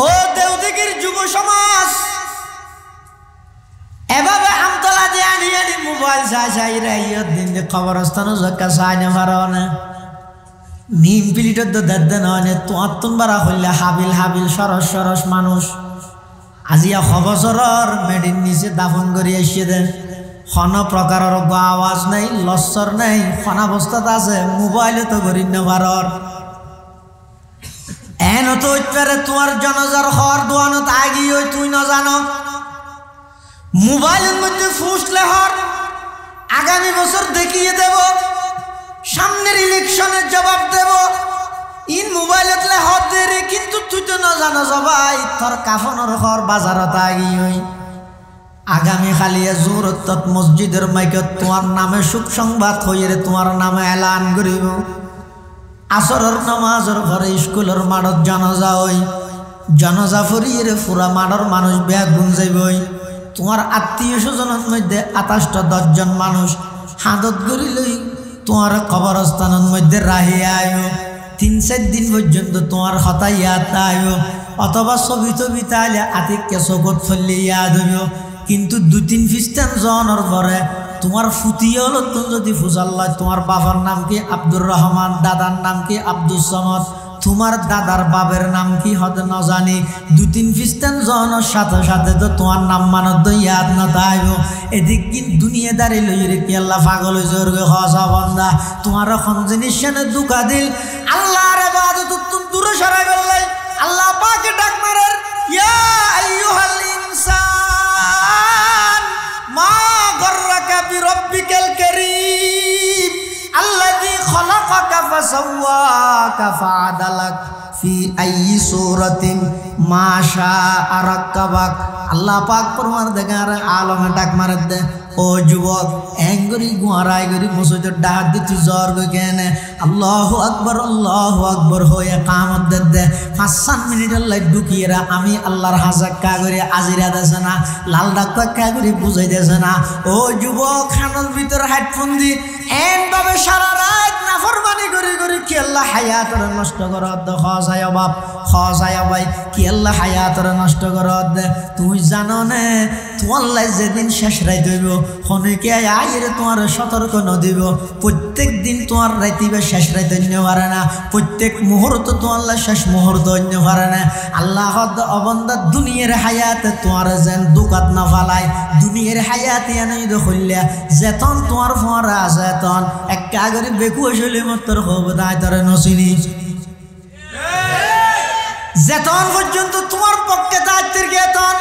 ও দেওদিগির যুব সমাজ, এভাবে আমতলা দিয়ে আনি আনি মোবাইল চাই রাইয়ত দিন কবরস্থান জক্কা চাই না পারো না নিম পিলিটর তো দেন হয় তোমার বারা হইলে হাবিল হাবিল সরস সরস মানুষ আজিয়া খবসরর মেডির নিচে দাফন করে এসে দেন কোনো প্রকারের আওয়াজ নাই লস্বর নাই অবস্থাতে আছে মোবাইলে তো করি না পারর এন তো উত্তরে তোমার জনজার হর দোয়ানত আগি ওই তুই না জানো মোবাইলের মধ্যে ফুসলে হর আগামী বছর দেখিয়ে দেব সামনের ইলেকশনের জবাব দেব ইন মোবাইলত হর দেরে কিন্তু তুই তো না জানো সবাই তোর কাফনের হর বাজারত আগি ওই আগামী খালিয়া জোরত মসজিদের মাইকত তোমার নামে সুখ সংবাদ হইরে তোমার নামে এলান করিব আসরের নামাজের ঘরে স্কুলের মাঠত জানাজা হই জানাজা ফুরিয়ে পুরা মাঠর মানুষ ব্যাগ গুন যাইবই তোমার আত্মীয় স্বজনের মধ্যে 28-10 জন মানুষ হাতত গড়ি লই তোমার কবরস্থানের মধ্যে রাহিয়া আয়ো 3-4 দিন পর্যন্ত তোমার হতা ইয়াদ আয়ো অথবা ছবি টবি তাইলে আতিককে চকত ফেললে ইয়াদ হইব কিন্তু 2-3 খ্রিস্টান জনের পরে তোমার ফুটিয়ল যদি ফুজাল্লা তোমার বাবার নাম কি আব্দুর রহমান দাদার নাম কি আব্দুল সমদ তোমার দাদার বাবের নাম কি হতে না জানি 2-3 খ্রিস্টান জনের সাথে সাথে তো তোমার নাম মানত ইয়াদ না তাইব এদিক কিন্তু দুনিয়াদারি লইরে কি আল্লাহ পাগল হইছে ওর হসা বান্দা তোমার কোন জিনিস এনে দুকা দিল আল্লাহর ইবাদত তুমি দূরে সরাই ফেললে আল্লাহ পাকে ডাক মারে ইয়া আইয়ুহাল ইনসান মা গররাকা বিরব্বিকাল কারীম আল্লাযী খলাকাকা ফাসাওয়াকা ফাআদালাক ফি আইয়ি সূরাতিন মা শাআ রাক্কাবাক আল্লাহ পাক পরমার্দিগার আলমে ডাক মারে দে ও যুবক এঙ্গরি গুয়ারাই গরি মসজিদে ডাক দিতে জোর গেনে আল্লাহু আকবার হয়ে কামত দে 5 মিনিটের লাই ঢুকিয়েরা আমি আল্লাহর হাজাক্কা করে আজিরা দেছে না লাল ডাক্কা করে বুঝাই দেছে না ও যুবক খানের ভিতর হেডফোন দি এন ভাবে সারা রাত নাফরমানি করে কি আল্লাহ হায়াতর নষ্ট করত খসায় বাপ খসায় ভাই কি আল্লাহ হায়াতর নষ্ট করত তুই জানো না তোমার যেদিন শেষ রাত হইব খনিকে আইরে তোমার সতর্ক ন দিব প্রত্যেক দিন তোমার রাইতিবে শেষ রাত অন্য পারে না প্রত্যেক মুহূর্ত তোমার শেষ মুহূর্ত অন্য পারে না আল্লাহ অবন্দা দুনিয়ার হায়াতে তোমার যেন দুকাত না ফালায় দুনিয়ার হায়াতে এনে হইলে যেতন তোমার ফোয়ারা আছে তখন এক কাগরে বেকু আসলে মাত্র হব তাই তার নসিনি যেতন পর্যন্ত তোমার পক্ষে দায়িত্বের গেতন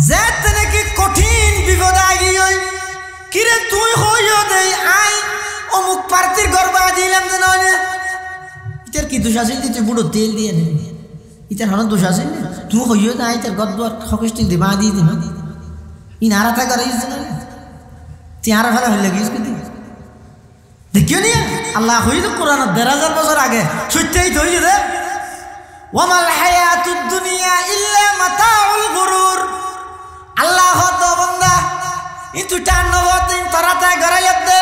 যেতে নাকি কঠিন বিপদ আগি হই কিরে তুই হইও দেই আই অমুক প্রার্থীর গর্বা দিলাম যে নয় ইতার কি দোষ আছে তুই বুড়ো তেল দিয়ে নে ইতার হন দোষ আছে তুই হইও না ইতার গদ্দুয়ার খকিস্টিক দিবা দিয়ে দিন ই নারা থাকা রইছে না তুই আরা ফেলা হইলে গিয়েছ কি দেখিও নি আল্লাহ হই তো কোরআন 1000 বছর আগে সত্যিই তো হইছে রে ওয়ামাল হায়াতুদ দুনিয়া ইল্লা মাতাউল গুরুর আল্লাহ তো বান্দা ইতু টান্নবত তরাতে গড়াইয়া দে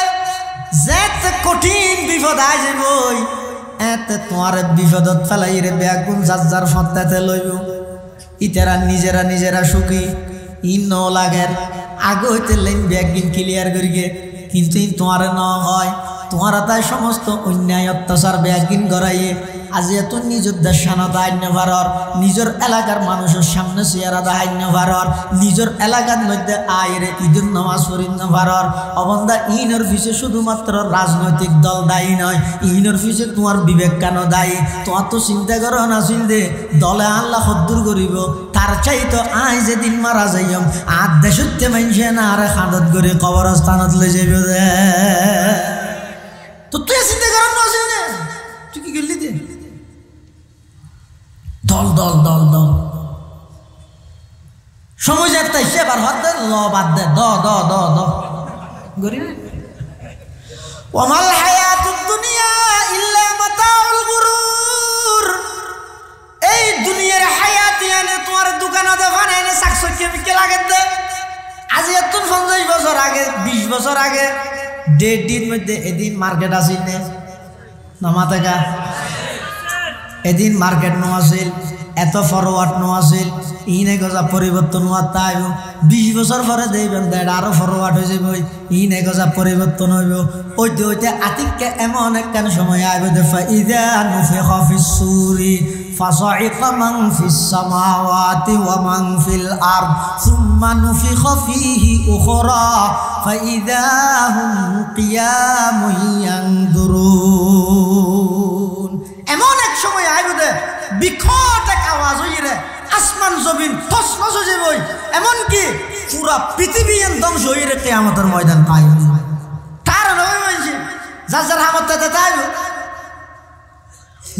যেত কঠিন বিপদ আই যাবই এতে তোমার বিপদত ফেলাই রে বেগুন যার ফতাতে লইব ইতারা নিজেরা সুখী ইন লাগের আগে হইতে লাইন বেগিন ক্লিয়ার করিগে কিন্তু তোমার ন হয় তোমার তাই সমস্ত অন্যায় অত্যাচার বেগিন গড়াইয়ে আজ এত নিজের দেশানা দায়ন্য ভারর নিজের এলাকার মানুষের সামনে চেয়ারা দায়ন্য ভারর নিজের এলাকার মধ্যে আইরে ঈদের নামাজ পড়িন্য ভারর অবন্ধা ইনের পিছে শুধুমাত্র রাজনৈতিক দল দায়ী নয় ইনের পিছে তোমার বিবেক কেন দায়ী তোমার তো চিন্তা করো না চিন্তে দলে আল্লাহ হদ্দুর করিব তার চাইতো আই যেদিন মারা যাইম আর দেশতে মানছে না আরে খাদত করে কবরস্থানত লই যাইব তো তুই চিন্তা করো না তুই কি করলি দে দল দল দল দল সময় যাতে সেবার হাত দে ল বাদ দে দ দ দ দ গরি না ওয়ামাল হায়াতুদ দুনিয়া ইল্লা মাতাউল গুরুর এই দুনিয়ার হায়াতি এনে তোমার দোকানে দোকানে এনে সাকসকে বিকে লাগে দে আজ এত 50 বছর আগে 20 বছর আগে ডেট মধ্যে এদিন মার্কেট আসিল না মাথাকা এদিন মার্কেট নো আসিল এত ফরওয়ার্ড নো আছিল ইনে গজা পরিবর্তন হওয়া তাই 20 বছর পরে দেখবেন দেড় আরো ফরওয়ার্ড হয়ে যাবে ইনে গজা পরিবর্তন হইব ওইতে ওইতে আতিককে এমন একখান সময় আইবে দেখা ইদা নুফিখা ফিস সূরি فصعق من في السماوات ومن في الأرض ثم نفخ فيه أخرى فإذا هم قيام ينظرون এমন এক সময় আইবে বিকট এক আওয়াজ হইরে আসমান জমিন তছনছ হয়ে যাবে এমন কি পুরা পৃথিবী ধ্বংস হইরে কিয়ামতের ময়দান কায়েম তার নয় মানছে যার যার হামতে তাইব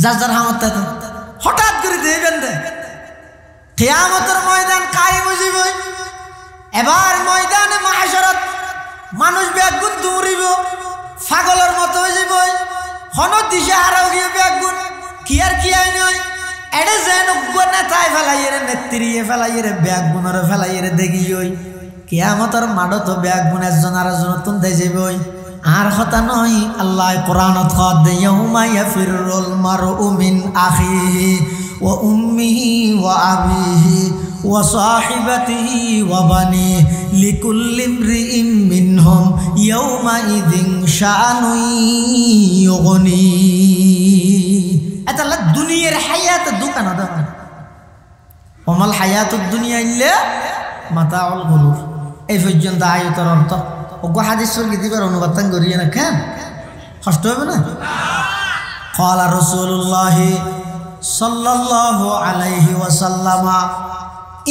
যার যার হামতে হঠাৎ করে দেখবেন কিয়ামতের ময়দান কায়েম হয়ে যাবে এবার ময়দানে মাহশরত মানুষ বেগুন দৌড়িব পাগলের মতো হয়ে যাবে হন দিশে হারাও গিয়ে বেগুন কি আর কি আই নয় এডে যেন নেতায় ফেলাইয়েরে নেত্রিয়ে ফেলাইয়েরে বেগুনের ফেলাইয়েরে দেখি ওই কিয়ামতের মাঠে তো বেগুন একজন আর একজন তুলতে যাবে আর কথা নয় আল্লাহ কোরআনত কদ ইয়াউমা ইয়াফিরুল মারউ মিন আখিহি ওয়া উম্মিহি ওয়া আবিহি ওয়া সাহিবাতিহি ওয়া বানি লিকুল্লি ইমরিইম মিনহুম ইয়াউমা ইযিন শানুন ইউগনি এটা দুনিয়ার হায়াত দোকান আদা ওমাল হায়াতুদ দুনিয়া ইল্লা মাতাউল গুরুর এই পর্যন্ত আয়াতের অর্থ ওগো হাদিসের গিদিবার অনুবাদ করিয়ে না কেন কষ্ট হবে না قال رسول الله صلى الله عليه وسلم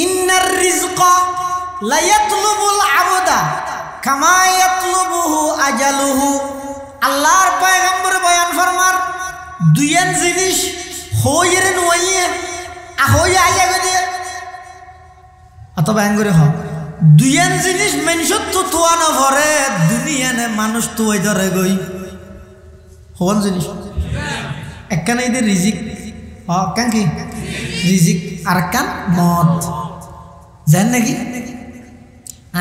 ان الرزق لا يطلب العبد كما يطلبه اجله আল্লাহর পয়গম্বর বয়ান ফরমার দুইয়েন জিনিস হইরে নইয়ে হইয়া আইয়া গদে অথবা আঙ্গুরে হ দুইয়েন জিনিস মানুষ তো তোয়ানো ভরে দুনিয়ানে মানুষ তো ওই ধরে গই হন জিনিস একখানে এদের রিজিক কেন কি রিজিক আর কান মদ জান নাকি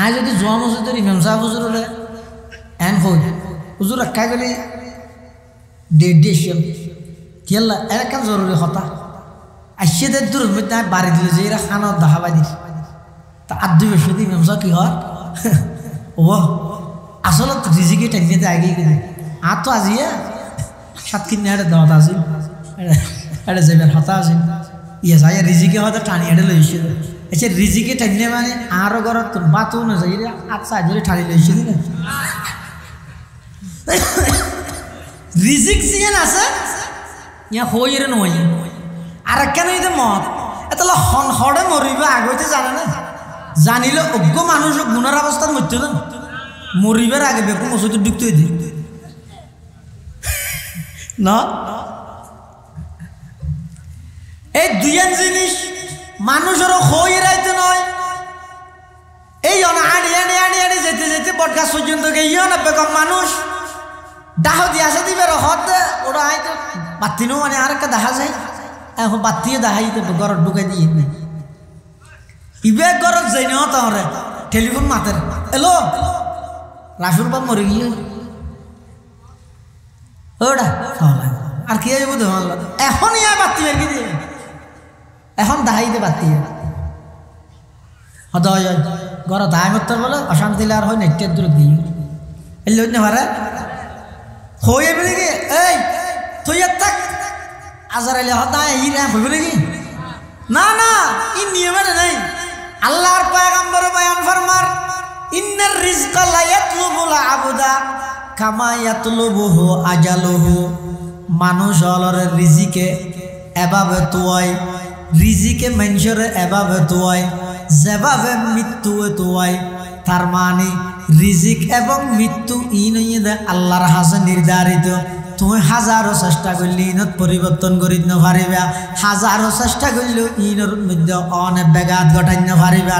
আজ যদি জোয়া মসজিদের ইমাম সাহেব হুজুর হলে এন হই হুজুর একা গেলে ডেডিয়েশন কি আল্লাহ এর কান জরুরি কথা আইসেদের দূর মধ্যে বাড়ি দিল যে এরা খানা দাহাবাই দিস তা আর 2 বছর দিন মেমসা কি হয় ও আসলে রিজিকে টেকনিতে আগে গেছে আর তো আজিয়া 7 কিনে আর দাওয়াত আছে এটা যাবেন হতা আছে ইয়া যায় রিজিকে হয়তো টানি এটা লইছে এসে রিজিকে টেকনে মানে আরো গরত তোর বাতও না যায় আচ্ছা ধরে টানি লইছে না রিজিক জিয়ান আছে ইয়া হইরে নয় আর কেন এই মত এতলা হন হড়ে মরিবে আগতে জানে না জানিলে অজ্ঞ মানুষ গুণার অবস্থার মধ্যে না মরিবার আগে বেকুম ওষুধ ঢুকতে দিই না এই দুইয়েন জিনিস মানুষেরও হয়ে রাইতে নয় এই আড়ি আড়ি আড়ি আড়ি যেতে যেতে বটগাছ পর্যন্ত গিয়েও না বেগম মানুষ দাহ দিয়ে আসে দিবে হত ওরা আইতে বাতিনও মানে আর একটা দেখা যায় এখন বাতিয়ে দেখাইতে ঘরত ঢুকাই দিয়ে ইবে ঘরত যাই না তাহলে টেলিফোন মাতের এলো রাসুর বাপ মরে গিয়ে ওটা আর কি যাবো তো এখন ইয়া বাতি বের কি দিয়ে এখন দেখাইতে বাতি হদ ঘর দায় মতো বলে অশান্তি আর হয় নেটের দূর দিয়ে এলে না পারে হয়ে বলে কি এই তুই থাক আজার আলে হতায় ইরা হইব নাকি না না ই নিয়মে নাই আল্লাহর পয়গম্বর বয়ান ফরমার ইন্নার রিজকা লা ইয়াতলুবুল আবদা কামা ইয়াতলুবুহু আজালুহু মানুষ হলর রিজিকে এভাবে তোয় রিজিকে মানুষের এভাবে তোয় যেভাবে মৃত্যু তোয় তার মানে রিজিক এবং মৃত্যু ই নইয়ে দে আল্লাহর হাতে নির্ধারিত তুমি হাজারো চেষ্টা করলে ইনত পরিবর্তন করি না পারিবা হাজারো চেষ্টা করলেও ইনর মধ্যে অনেক ব্যাঘাত ঘটাই না পারিবা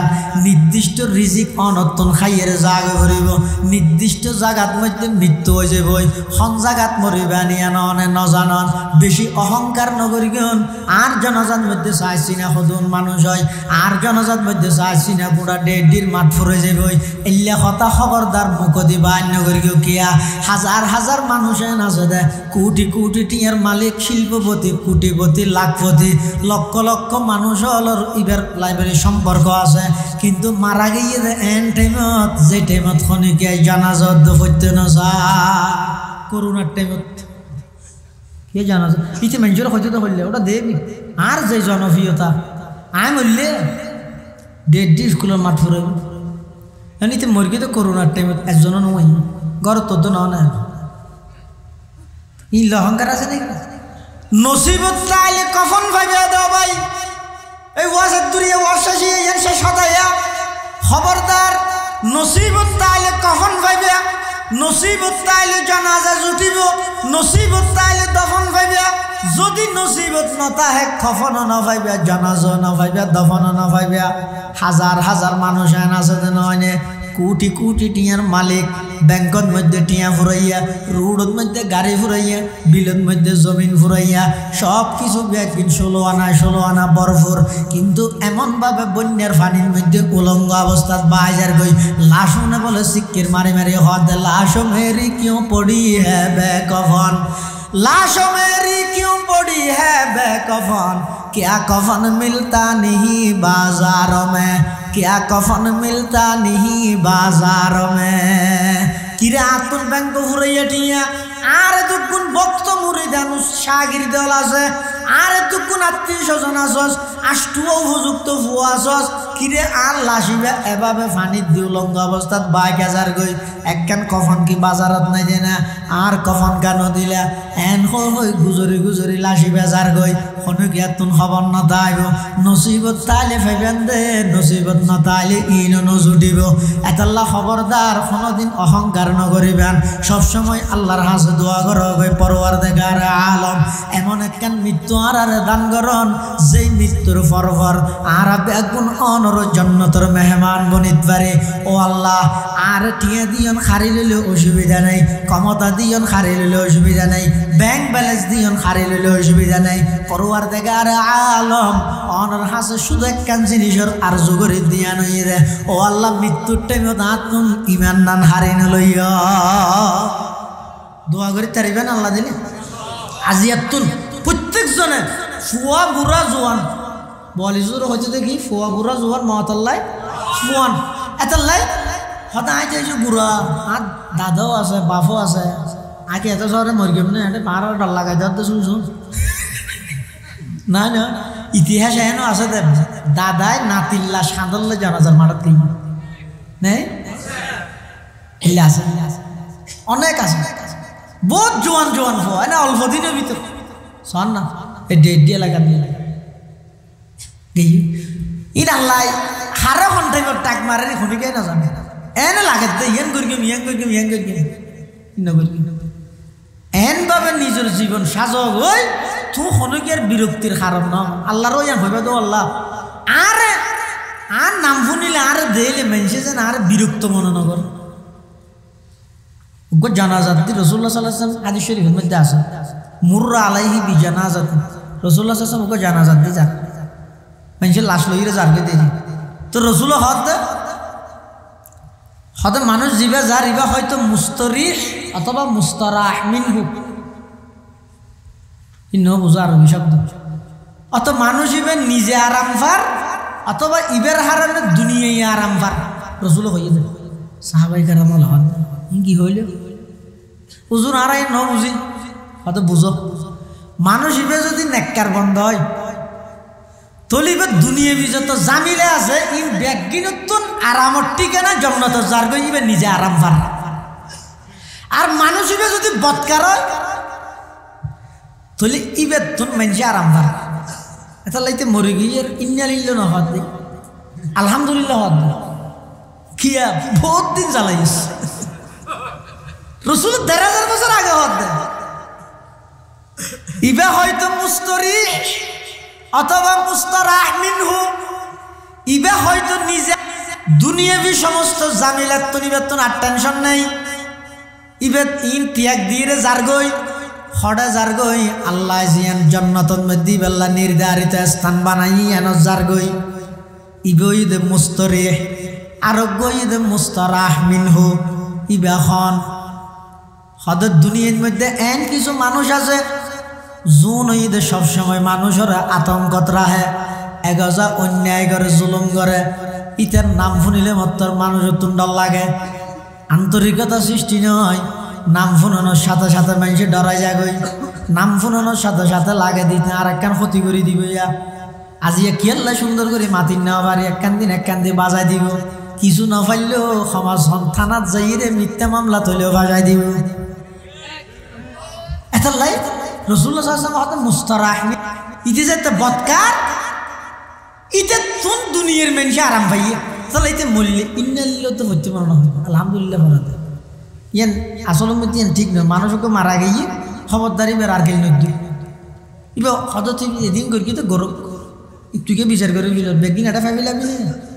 নির্দিষ্ট রিজিক অনতন খাইয়ের জাগ করিব নির্দিষ্ট জায়গার মধ্যে মৃত্যু হয়ে যাব হন জায়গাত মরিবা নিয়ে অনেক নজানন বেশি অহংকার নগরী গন আর জনজাত মধ্যে চাইছি না সদন মানুষ হয় আর জনজাত মধ্যে চাইছি না পুরা ডেডির মাঠ ফুরে যাব এল্লা কথা খবরদার মুখ দিবা নগরী কিয়া হাজার হাজার মানুষে নাচে দে কোটি কোটি টিয়ার মালিক শিল্পপতি কোটিপতি লাখপতি লক্ষ লক্ষ মানুষ হলর ইবার লাইব্রেরি সম্পর্ক আছে কিন্তু মারা গিয়ে এন টাইমত যে টাইমত খনিকে জানাজত হইতে না করোনার টাইমত কে জানাজত ইতে মানুষের হইতে তো হইলে ওটা দেবি আর যে জনপ্রিয়তা আয় বললে ডেড স্কুলের মাঠ ফুরাই এমনিতে মরগি তো করোনার টাইমত একজনও নয় ঘর তোর তো না ইল অহংকার আছে নাকি নসিবত চাইলে কফন ভাইবে দাও ভাই এই ওয়াজের দূরিয়ে ওয়াশাসি এনসে সদাইয়া খবরদার নসিবত চাইলে কফন ভাইবে নসিবত চাইলে জানাজা জুটিব নসিবত চাইলে দফন ভাইবে যদি নসিবত নতাহে কফন না ভাইবে জানাজা না ভাইবে দফন না ভাইবে হাজার হাজার মানুষ আইন আছে নয় কোটি কোটি টিয়ার মালিক ব্যাংকত মধ্যে টিয়া ফুরাইয়া রোডত মধ্যে গাড়ি ফুরাইয়া বিলত মধ্যে জমিন ফুরাইয়া সব কিছু একদিন 16 আনা বরফুর কিন্তু এমনভাবে বন্যার পানির মধ্যে উলঙ্গ অবস্থাত বাজার গই লাশ মনে বলে সিক্কির মারি মারি হদ লাশ মেরি কিউ পড়ি হ্যাঁ বে কফন লাশ মেরি কিউ পড়ি হ্যাঁ বে কফন क्या कफन मिलता नहीं बाजार में क्या कफन मिलता नहीं बाजार में किरे आतुल बैंक ফুরাইয়া টিয়া আর দুগুণ ভক্ত মুরিদানু শাগির দল আছে আর দুগুণ আত্মীয় স্বজন আসস আষ্টুও উপযুক্ত ফুয়া আসস কিরে আর লাসিবে এভাবে পানির দিউলঙ্গ অবস্থাত 22,000 গই একখান কফন কি বাজারত নাই দেয় না আর কফন কেন দিলা এন হই গুজরি গুজরি লাসিবে যার গই কোনো কি তুন খবর না তাইব নসিবত তাইলে ফেবেন দে নসিবত না তাইলে ইনো নজুটিব এতাল্লাহ খবরদার কোনোদিন অহংকার নকরিবেন সবসময় আল্লাহর হাতে দোয়া করো গই পরওয়ারদিগার আলম এমন একখান মৃত্যু আর দান করন যেই মৃত্যুর পরপর আর বেগুন অনর জান্নাতের মেহমান বনিত পারে ও আল্লাহ আর টিয়া দিয়ন খারি লইলে অসুবিধা নাই ক্ষমতা দিয়ন খারি লইলে অসুবিধা নাই ব্যাংক ব্যালেন্স দিয়ন খারি লইলে অসুবিধা নাই পরওয়ারদিগার আলম অনর হাতে শুধু একখান জিনিসের আরজু করে দিয়া নই রে ও আল্লাহ মৃত্যুর টাইমত আতুন ইমান নান হারি নলইয়া দোয়া করে তারিবেন আল্লাহ দিলে আজিয়াতুন প্রত্যেক জনে ফুয়া বুড়া জোয়ান বলিজুর হচ্ছে দেখি ফুয়া বুড়া জোয়ান মহাতাল্লাই ফুয়ান এতাল্লাই হতে আইতে এসে বুড়া আর দাদাও আছে বাপও আছে আগে এত শহরে মরগেম না এটা পাহাড় ডাল লাগাই দেওয়ার তো শুনছুন না না ইতিহাস এখনো আছে দাদাই নাতিল্লা সাঁদল্লে জানাজার মাঠার তিন নেই এলে আছে অনেক আছে বহুত জোয়ান জোয়ান হয় না অল্প দিনের ভিতর শোন না এই ডেট দিয়ে লাগা দিয়ে ইন আল্লাহ হারে ঘন্টায় টাক মারে খুঁটিকে না জানে এনে লাগে ইয়েন করিম এন ভাবে নিজের জীবন সাজক ওই তুই খনকের বিরক্তির কারণ ন আল্লাহরও ইয়ান ভাবে তো আল্লাহ আরে আর নাম শুনিলে আর দেইলে মেনছে যেন আর বিরক্ত মনে নগর জানাজাত দি রাসূলুল্লাহ সাল্লাল্লাহু আলাইহি ওয়াসাল্লাম হাদিস শরীফের মধ্যে আছে মুররা আলাইহি বি জানাজাত রাসূলুল্লাহ সাল্লাল্লাহু আলাইহি ওয়াসাল্লাম জানাজাত দি যা মেনছে লাশ লইরে যারকে দেই তো রাসূল হদ মানুষ জিবা যার ইবা হয়তো মুস্তরিহ অথবা মুস্তারাহ মিনহু ইন্ন বুঝা আরবি শব্দ অত মানুষ ইবে নিজে আরাম পার অথবা ইবের হারানে দুনিয়ায় আরাম পার রাসূল হইয়ে যায় সাহাবায়ে কেরামল হদ কি হইল হুজুর আরাই ন বুঝি হয়তো বুঝো মানুষ ইবে যদি নেককার বন্ধ হয় তলিবে দুনিয়া যত জামিলে আছে ইন ব্যাগিনতুন আরামর ঠিকানা জন্নত যার গই ইবে নিজে আরাম পার আর মানুষ ইবে যদি বৎকার হয় তলি ইবে তুন মানুষ আরাম পার এটা লাইতে মরে গিয়ে ইন্নালিল্লাহ না হদ আলহামদুলিল্লাহ হদ কিয়া বহুত দিন জ্বালাইস রসুল 1000 বছর আগে হদ দেয় ইবে হয়তো মুস্তরি অথবা মুস্তারাহ মিনহু ইবে হয়তো নিজে দুনিয়াবি সমস্ত জামিলাত তনিবাতন আর টেনশন নাই ইবে ইন ত্যাগ দিয়ে যার গই হড়া যার গই আল্লাহ জিয়ান জান্নাতুল মধ্যে আল্লাহ নির্ধারিত স্থান বানাই এন যার গই ইবে ইদে মুস্তরিহ আর গই ইদে মুস্তারাহ মিনহু ইবে খন হদের দুনিয়ার মধ্যে এন কিছু মানুষ আছে জুন হইতে সবসময় মানুষের আতঙ্কত রাহে এগজা অন্যায় করে জুলুম করে ইতার নাম শুনিলে মত্তর মানুষের তুণ্ডল লাগে আন্তরিকতা সৃষ্টি নয় নাম শুনানোর সাথে সাথে মানুষের ডরাই যাগই নাম শুনানোর সাথে সাথে লাগে দিতে আর একখান ক্ষতি করে দিব ইয়া আজিয়া কিয়াল্লা সুন্দর করে মাতির নেওয়া পারি একখান দিয়ে বাজাই দিব কিছু না পাইলেও সমাজ থানাত যাইরে মিথ্যা মামলা তৈলেও বাজাই দিব এটা লাই রসুল্লাহ সাল্লাল্লাহু মুস্তারাহ ইতে যেতে বদকার ইতে তুন দুনিয়ার মানুষ আরাম পাইয়ে তাহলে এতে মরলে ইন্নালিল্লাহ তো হইতে পারো না আলহামদুলিল্লাহ বলাতে ইয়ান আসলের মধ্যে ইয়ান ঠিক নয় মানুষকে মারা গিয়ে খবরদারি বের আর গেল নদী ইবা হদ থেকে এদিন করি তো গরম একটুকে বিচার করে বেগিন এটা ফ্যামিলি আমি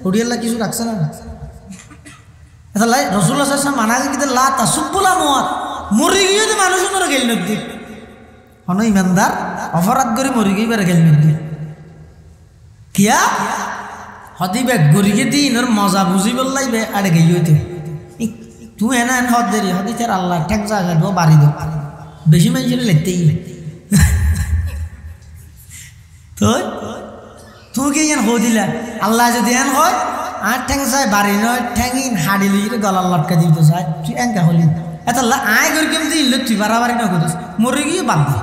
হরিয়াল্লাহ কিছু রাখছে না এটা লাই রসুল্লাহ সাল্লাল্লাহু মানা কিন্তু লা তাসুব্বুলা মুয়াত মরি গিয়ে তো মানুষ মরে গেল নদী হন ইমানদার অপরাধ করে মরি গিয়ে বের গেল নদী কিয়া হদিবে গরিকে দিন ওর মজা বুঝি বললাইবে আড়ে গিয়ে হইতে তুই এনা এন হদ দেরি হদি তার আল্লাহ ঠেক জায়গা দো বাড়ি দো বেশি মানুষের লেতেই তো তুই কি এন হো দিলা আল্লাহ যদি এন হয় আর ঠ্যাং চাই বাড়ি নয় ঠ্যাঙিন হাড়ি লিয়ে গলার লটকা দিতে চাই তুই এনকা হলি এত আয় করি কেমন দিল তুই বাড়াবাড়ি না করিস মরে গিয়ে বাদ দে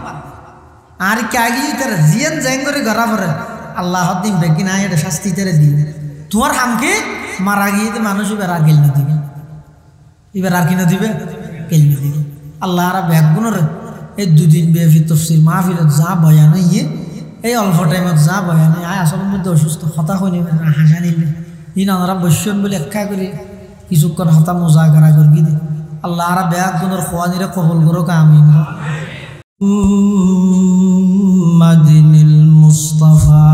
আর কে গিয়ে তার জিয়ান জ্যাং করে গড়া পড়ে আল্লাহ দিন বেগি না এটা শাস্তি তেরে দিয়ে তোমার হামকে মারা গিয়ে তো মানুষ এবার আর গেল না দিবে এবার আর কিনা দিবে গেল না দিবে আল্লাহ আর ব্যাগুনের এই দুদিন বেফি তফসির মাহফিলত যা বয়ান ইয়ে এই অল্প টাইমত যা বয়ান আয় আসলের মধ্যে অসুস্থ হতা হয়নি হাসা নিলে ইন আমরা বৈশ্যন বলে একা করে কিছুক্ষণ হতা মজা করা করি দে আল্লাহ আর ব্যাগুনের খোয়ানিরে কবল করো কামিন মাদিনিল মুস্তাফা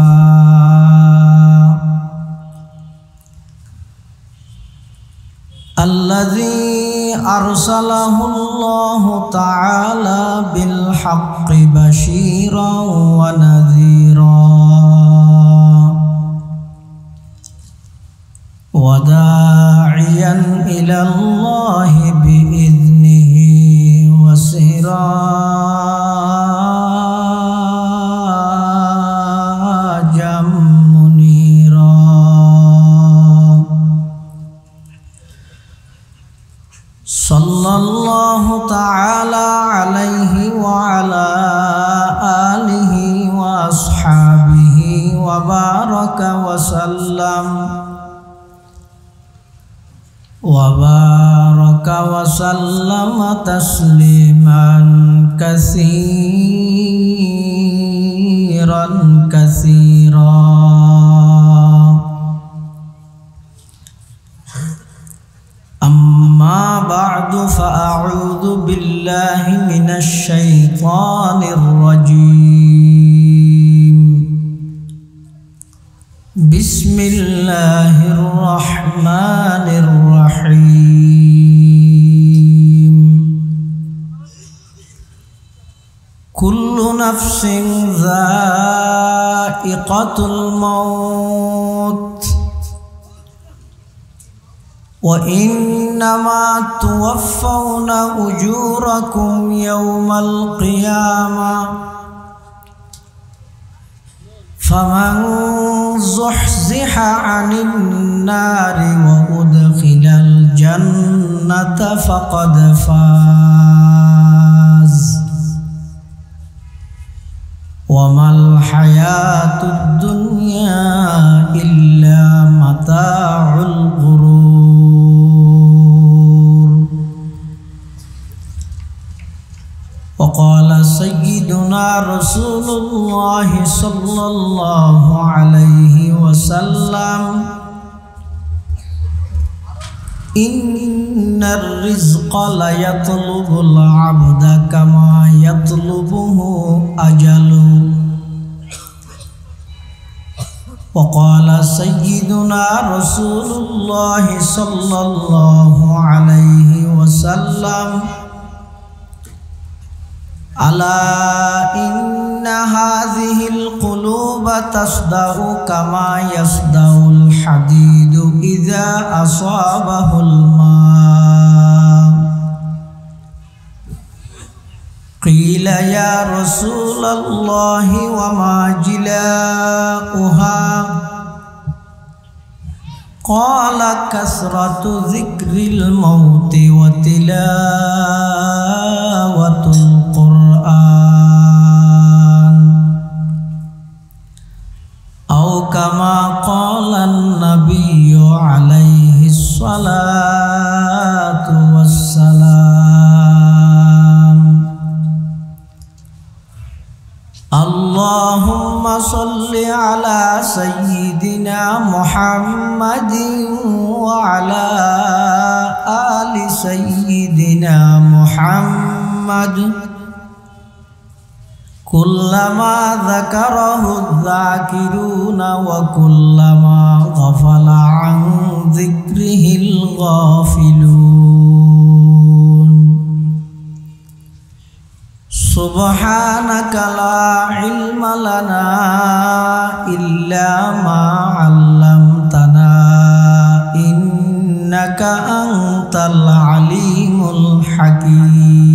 الذي أرسله الله تعالى بالحق بشيرا ونذيرا وداعيا إلى الله بإذنه وسراجا منيرا صلى الله تعالى عليه وعلى آله وأصحابه وبارك وسلم تسليما كثيرا كثيرا أما بعد فأعوذ بالله من الشيطان الرجيم بسم الله الرحمن الرحيم كل نفس ذائقة الموت وإنما توفون أجوركم يوم القيامة فمن زحزح عن النار وأدخل الجنة فقد فاز وما الحياة الدنيا إلا متاع الغرور وقال سيدنا رسول الله صلى الله عليه وسلم إن الرزق ليطلب العبد كما يطلبه أجله وقال سيدنا رسول الله صلى الله عليه وسلم ألا إن هذه القلوب تصدع كما يصدع الحديد إذا أصابه الماء قيل يا رسول الله وما جلاؤها قال كثرة ذكر الموت وتلاوة القرآن أو كما قال النبي عليه الصلاة والسلام اللهم صل على سيدنا محمد وعلى آل سيدنا محمد كلما ذكره الذاكرون وكلما غفل عن ذكره الغافلون سبحانك لا علم لنا إلا ما علمتنا إنك أنت العليم الحكيم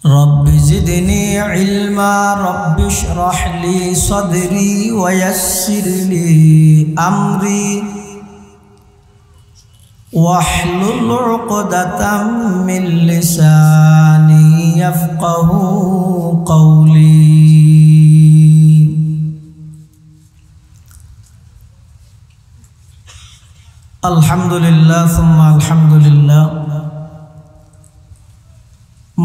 رب زدني علما رب اشرح لي صدري ويسر لي أمري واحلل عقدة من لساني يفقه قولي الحمد لله ثم الحمد لله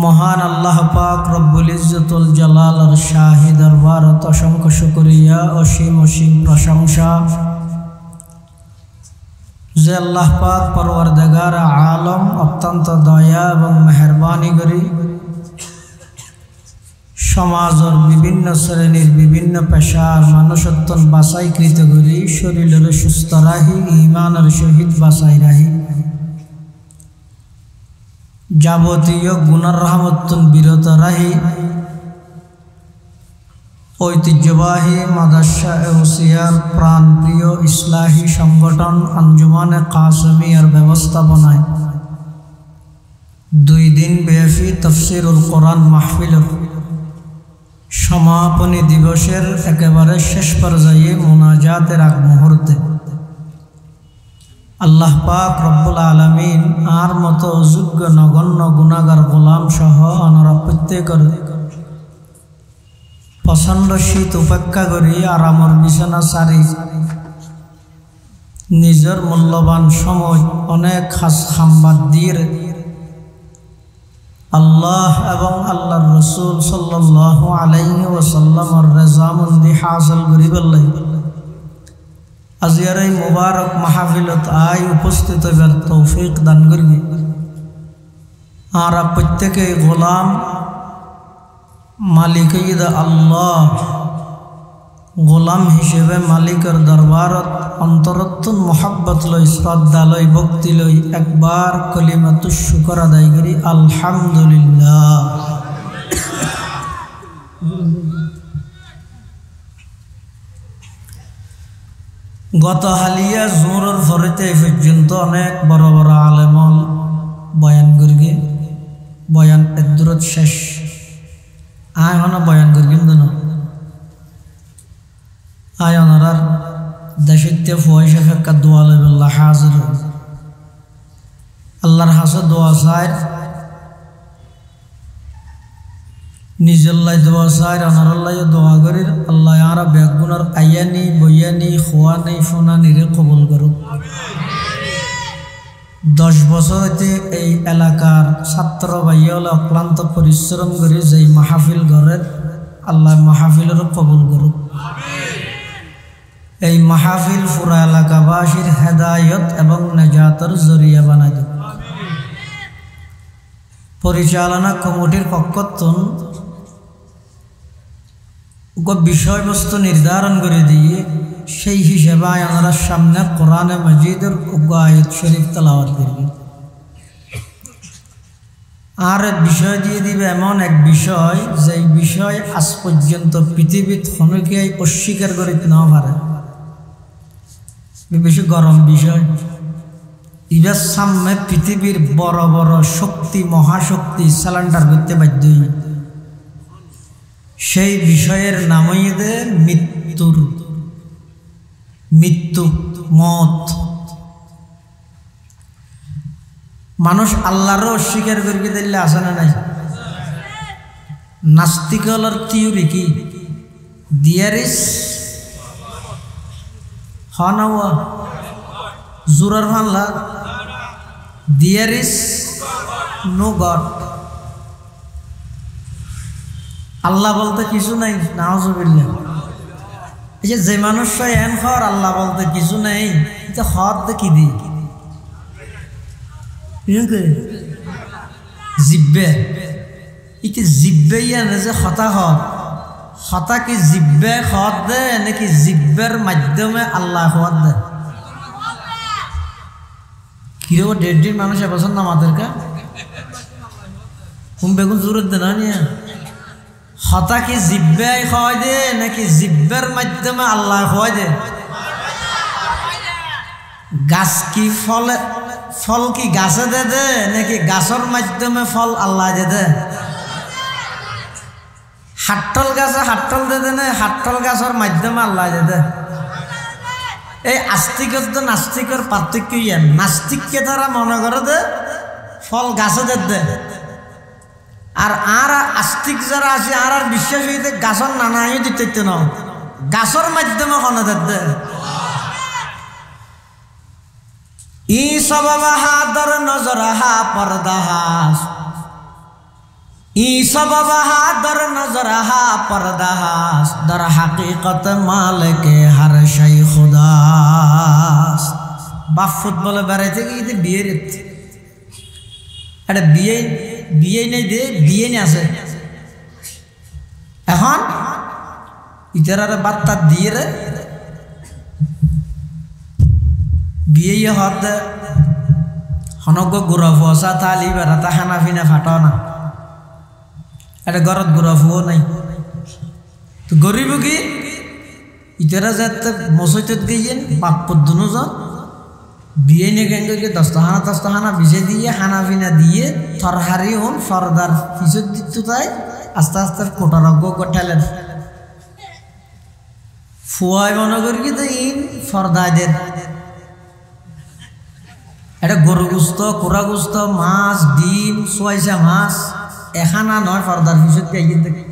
মহান আল্লাহ পাক রব্বুল ইজ্জতুল জালালের শাহী দরবারত অসংখ্য শুকরিয়া অসীম অসীম প্রশংসা যে আল্লাহ পাক পরওয়ারদিগার আলম অত্যন্ত দয়া এবং মেহেরবানি করি সমাজের বিভিন্ন শ্রেণীর বিভিন্ন পেশার মানুষত্বন বাছাইকৃত করি শরীরের সুস্থ রাহি ঈমানের সহিত বাছাই রাহি যাবতীয় গুনার রহমতুন বিরত রাহি ঐতিহ্যবাহী মাদ্রাসা এউসিয়ার প্রাণপ্রিয় ইসলাহী সংগঠন আঞ্জুমানে কাসেমিয়ার ব্যবস্থাপনায় 2 দিন ব্যাপী তাফসীরুল কোরআন মাহফিলের সমাপনী দিবসের একেবারে শেষ পর্যায়ে মোনাজাতের আগ মুহূর্তে আল্লাহ পাক রব্বুল আলামিন আর মতো অযোগ্য নগণ্য গুনাহগার গোলাম সহ অনরা প্রত্যেকের প্রচণ্ড শীত উপেক্ষা করি আরামর বিছানা সারি নিজের মূল্যবান সময় অনেক খাম্বাদ দিয়ে আল্লাহ এবং আল্লাহর রসুল সাল্লাল্লাহু আলাইহি ওয়াসাল্লামের রেজামন্দি হাসিল করিবার লাগি আজিয়ার এই মুবারক মাহফিলত আই উপস্থিত হইবার তৌফিক দান করিবে আর প্রত্যেকে গোলাম মালিক ঈদ আল্লাহ গোলাম হিসেবে মালিকের দরবারত অন্তরত্তন মোহাব্বত লই শ্রদ্ধা লই ভক্তি লই একবার কলিমাতুশ শুকর আদায় করি আলহামদুলিল্লাহ। গত হালিয়া জোরের ফরিতে পর্যন্ত অনেক বড় বড় আলেমল বয়ান করিগে বয়ান এদুরত শেষ আয় হনা বয়ান করিম দেন আয় ওনারার দেশিতে পয়সা ফেক্কা দোয়া লইবেল্লা হাজির আল্লাহর হাসে দোয়া চায় নিজের দোয়া চায় ওনারাল্লাই দোয়া করি আল্লাহ আরা বেগুনার আইয়ানি বইয়ানি খোয়ানি ফোনানি রে কবুল করুক। 10 বছর হইতে এই এলাকার ছাত্র ভাইয়ালে অক্লান্ত পরিশ্রম করে যেই মাহফিল ঘরের আল্লাহ মাহফিলেরও কবুল করুক। এই মাহফিল পুরা এলাকাবাসীর হেদায়ত এবং নেজাতের জরিয়া বানাই দেব। পরিচালনা কমিটির পক্ষতন বিষয়বস্তু নির্ধারণ করে দিয়ে সেই হিসেবে আমরা সামনে কোরআনে মজিদের আয়াত শরীফ তেলাওয়াত করব। আর বিষয় দিয়ে দিবে এমন এক বিষয় যেই বিষয় আজ পর্যন্ত পৃথিবীত অনেকে অস্বীকার করিতে না পারে। বেশি গরম বিষয় ইবার সামনে পৃথিবীর বড় বড় শক্তি মহাশক্তি সালান্ডার করতে বাধ্য, সেই বিষয়ের নামই মৃত্যু মত। মানুষ আল্লাহরও অস্বীকার করিয়ে দিলে আসে না নাই? নাস্তিকলের থিওরি কি? দেয়ার ইজ হনাওয়া জোরার ভাল্লা, there is no God. Allah বলতে কিছু নাই, নাউজুবিল্লাহ। এই যে মানুষ এন খর আল্লাহ বলতে কিছু নাই, এটা হদ কি দি জিব্বে, ইতি জিব্বে আনে যে হতা হতা কি জিব্বে হদ দে নাকি জিব্বের মাধ্যমে আল্লাহ হদ দে? কিরকম 1.5 দিন মানুষ এবছর নামাদেরকে হুম বেগুন জোর দে না নিয়ে হতা কি জিব্বে হয় দে নাকি জিব্বের মাধ্যমে আল্লাহ হয় দে? গাছ কি ফল কি গাছে দে নাকি গাছের মাধ্যমে ফল আল্লাহ দে? হাট্টল গাছে হাট্টল দে না হাট্টল গাছের মাধ্যমে আল্লাহ দে? এই আস্তিকের তো নাস্তিকের পার্থক্য ইয়ান। নাস্তিককে তারা মনে করে দে ফল গাছে দে, আর আস্তিক যারা আছে আর বিশ্বাস হইতে গাছের নানা দিতে ন গাছের মাধ্যমে কনে দে। ই সব বাহাদুর নজর হা পর্দাহাস, ই সব বাহাদুর নজর হা পর্দাহাস, দর হাকিকত মালিকে হর শাই খুদাস। বাপ ফুটবলে বেড়াইতে গিয়ে বিয়ের একটা বিয়ে নেই দে বিয়ে নিয়ে আসে। এখন ইতার বার্তা দিয়ে রে বিয়ে হত হনক গুড়া ফসা থালি বেড়াতা খানা ফিনা ফাটা না, এটা ঘরত গুড়া ফুও নাই। তো গরিব কি ইতারা যাতে মসজিদ গিয়েন বাপ্পর দুজন বিয়ে নিয়ে গেন 10 বিছে দিয়ে খানা ফিনা দিয়ে থরহারি হন ফরদার পিছু দিত, তাই আস্তে আস্তে কোটারজ্ঞ ঠেলেন ফুয়াই মনে করি কি ইন ফরদায় দেন। এটা গরু গুস্ত কোরা গুস্ত মাছ ডিম সোয়াইসা মাছ এখানা নয় ফরদার পিছু দিয়ে দেখি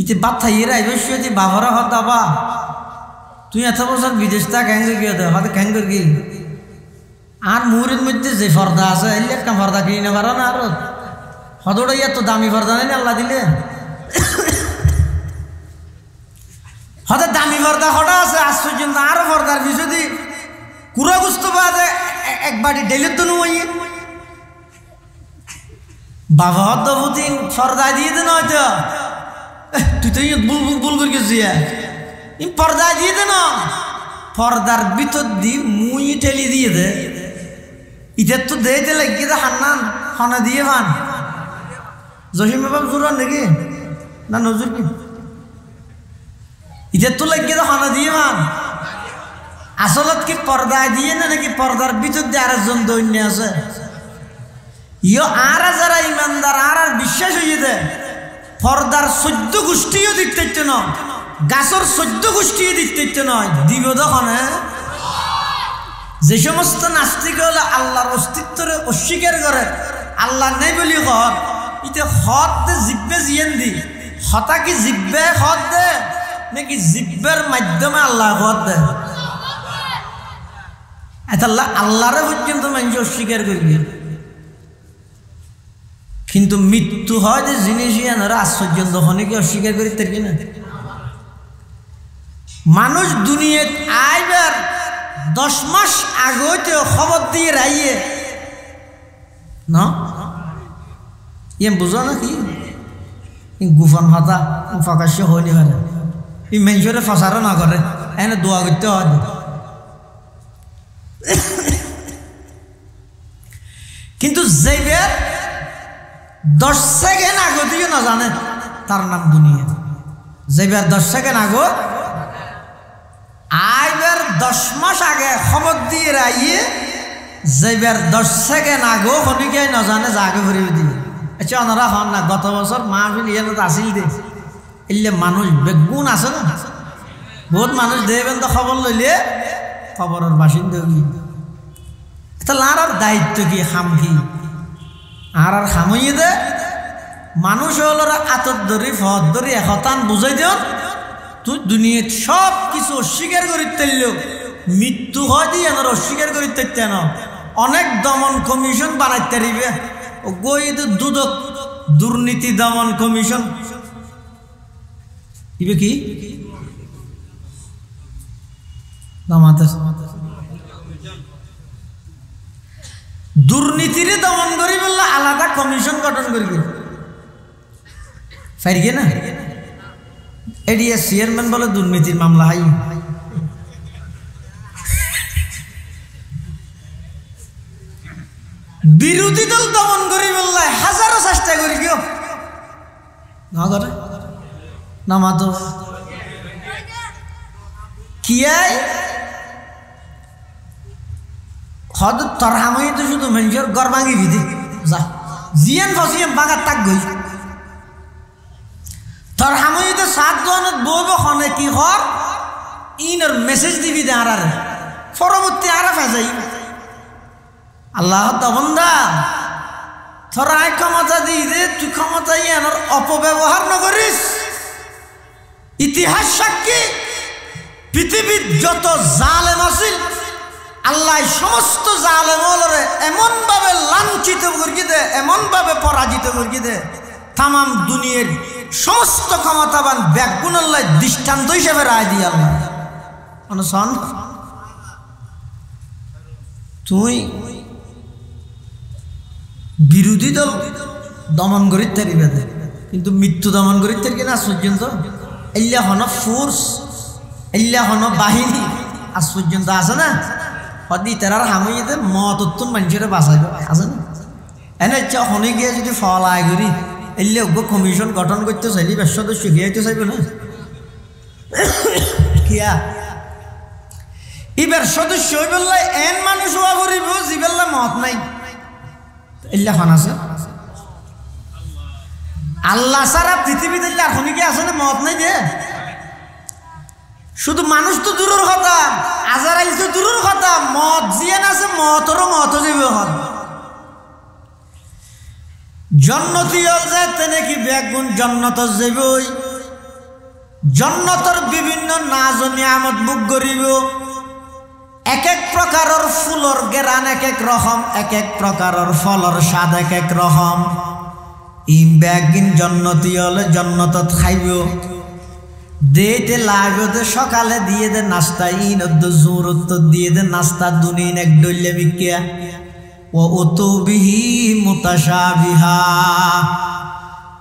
ইতে বাদ থাইয়েরা এবার বাবরা হত দাবা তুই এত বছর বিদেশ তা ক্যাঙ্গর গিয়ে দে হয়তো ক্যাঙ্গর গিয়ে আর মুহুরের মধ্যে যে ফর্দা আছে এলে একটা ফর্দা কিনে নেবার না, আর হতটা এত দামি ফর্দা নেই আল্লাহ দিলে হয়তো দামি ফর্দা হটা আছে আশ্চর্য আরো ফর্দার পিছু দি কুড়া গুস্ত বাদে এক বাড়ি ডেলির তো নুয়ে বাবা হত বুদিন ফর্দা দিয়ে দে নয়তো তুই তো বুল করে গেছিস পর্দা দিয়ে দে না, পর্দার ভিতর দিয়ে মুই ঠেলি দিয়ে দে। ইটার তো দেতে লাগিয়ে দে হান্নান হনা দিয়ে ভান জসিম বাবা জোরান নাকি না নজর কি ইটার তো লাগিয়ে দে হনা দিয়ে ভান। আসলত কি পর্দা দিয়ে না নাকি পর্দার ভিতর দিয়ে আরেকজন দৈন্য আছে ইয় আর যারা ইমানদার আর বিশ্বাস হয়ে দে পর্দার 14 গোষ্ঠীও দিতে না, গাছর 14 গোষ্ঠী দিতে নয় দিব তখন। যে সমস্ত নাস্তিক হলে আল্লাহর অস্তিত্বরে অস্বীকার করে আল্লাহ নেই বলি হত ইতে হত দে জিব্বে জিয়েন দি হতা কি জিব্বে হত দে নাকি জিব্বের মাধ্যমে আল্লাহ হত দে? এতাল্লাহ আল্লাহরে পর্যন্ত মানুষ অস্বীকার করবি, কিন্তু মৃত্যু হয় যে জিনিস ইয়ানারা আশ্চর্য তখনই কি অস্বীকার করি তার কিনা? মানুষ দুনিয়াত আইবার 10 মাস আগতে খবর দিয়ে রাইয়ে না ইয়ে বুঝো না কি গুফান হতা প্রকাশ্য হয়নি পারে ই মেঞ্চরে ফসারও না করে এনে দোয়া করতে হয়। কিন্তু যেবার 10 সেকেন্ড আগতেও না জানে তার নাম দুনিয়া, যেবার 10 সেকেন্ড আগত আইবার 10 মাস আগে খবর দিয়ে রাইয়ে যাইবার 10 সেকেন্ড আগেও হনিকে নজানে জাগে ভরে দিয়ে আচ্ছা ওনারা হন না গত বছর মাহফিল ইয়ানো আসিল দে এলে মানুষ বেগুন আছে না বহুত মানুষ দেবেন তো খবর লইলে খবরের বাসিন্দা কি তাহলে আর দায়িত্ব কি খাম কি আর খামইয়ে দে মানুষ হল আতর ধরি ফদ ধরি একতান বুঝাই দিও তুই দুনিয়ার সব কিছু অস্বীকার করি তেললেও মৃত্যু হয় দিয়ে আমার অস্বীকার করি তেতে না অনেক দমন কমিশন বানাইতে পারিবে গই দুদক দুর্নীতি দমন কমিশন ইবে কি দুর্নীতিরে দমন করি বললে আলাদা কমিশন গঠন করবে পারিগে না এডিএ চেয়ারম্যান বলে দুর্নীতির মামলা হাই বিরোধী দল দমন করি বললে হাজারো চেষ্টা করি কেউ না করে না মাতো কি হদ তোর হামই তো শুধু মানুষের গড় ভাঙি ভিদি যা জিয়ান ফসিয়ান বাগার তাক গই তোর হামই তো 7 জনত বইব খনে কি হর ইনর মেসেজ দিবি দে আর পরবর্তী আর ফেজাই আল্লাহ তবন্দা তোর আয় ক্ষমতা দিই দে তুই ক্ষমতা ইয়ানোর অপব্যবহার নকরিস ইতিহাস সাক্ষী পৃথিবীর যত জালেম আছিল আল্লাহ সমস্ত জালেমরে এমন ভাবে লাঞ্ছিত করি দে এমন ভাবে পরাজিত করি দে তাম দুনিয়ার সমস্ত ক্ষমতাবান ব্যাগুন আল্লাহ দৃষ্টান্ত হিসেবে রায় দিয়ে আল্লাহ অনুসন তুই বিরোধী দল দমন করিতে পারিবে কিন্তু মৃত্যু দমন করিতে পারি না পর্যন্ত এল্লা হন ফোর্স এল্লা হন বাহিনী আজ পর্যন্ত আছে না হদি তার হামিতে মত উত্তম মানুষের বাঁচাইব আছে না এনে ইচ্ছা হনে গিয়ে যদি ফল আয় করি এলে অজ্ঞ কমিশন গঠন করতে চাইলে বেশ সদস্য গিয়াইতে চাইব না কিয়া এবার সদস্য হয়ে বললে এন মানুষ হওয়া করিব যে বললে মত নাই এল্লা খান আছে আল্লাহ সারা পৃথিবীতে এখনই কি আছে না মত নাই যে শুধু মানুষ তো দূরের কথা আজারাইল তো দূরের কথা মত জিয়ান আছে মতরও মত যাবে হন জন্নতি হল যে নাকি বেগুন জন্নত যাবই জন্নতর বিভিন্ন নাজ নিয়ামত বুক করিব এক এক প্রকারের ফুলর গেরান এক এক রকম এক এক প্রকারের ফলর স্বাদ এক এক রকম ইম বেগুন জন্নতি হলে জন্নতত খাইব দেতে লাগবে দে সকালে দিয়ে দে নাস্তা ইন জোরত দিয়ে দে নাস্তা দুনিন এক ডইলে বিকিয়া ও উতুবিহি মুতাশাবিহা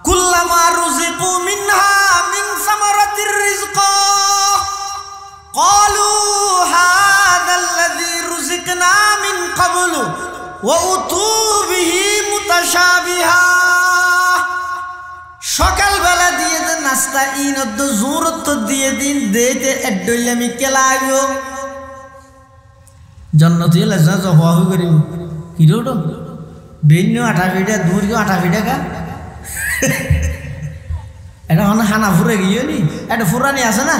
কুল্লামা রুজিকু মিনহা মিন সামারাতির রিজকা ক্বালু হাযাল্লাযী রুজিকনা মিন ক্বাবলু ওয়া উতুবিহি মুতাশাবিহা সকালবেলা দিয়ে দেন নাস্তা ইনদ্দ জোরত দিয়ে দিন দেতে এডলে আমি কেলাইও জন্নতি লাজা জবাহু করিব কিরোটো বেন্য আটা ফিটা দূরকে আটা ফিটা কা এটা হন হানা ফুরে গিয়ে নি এটা ফুরানি আছে না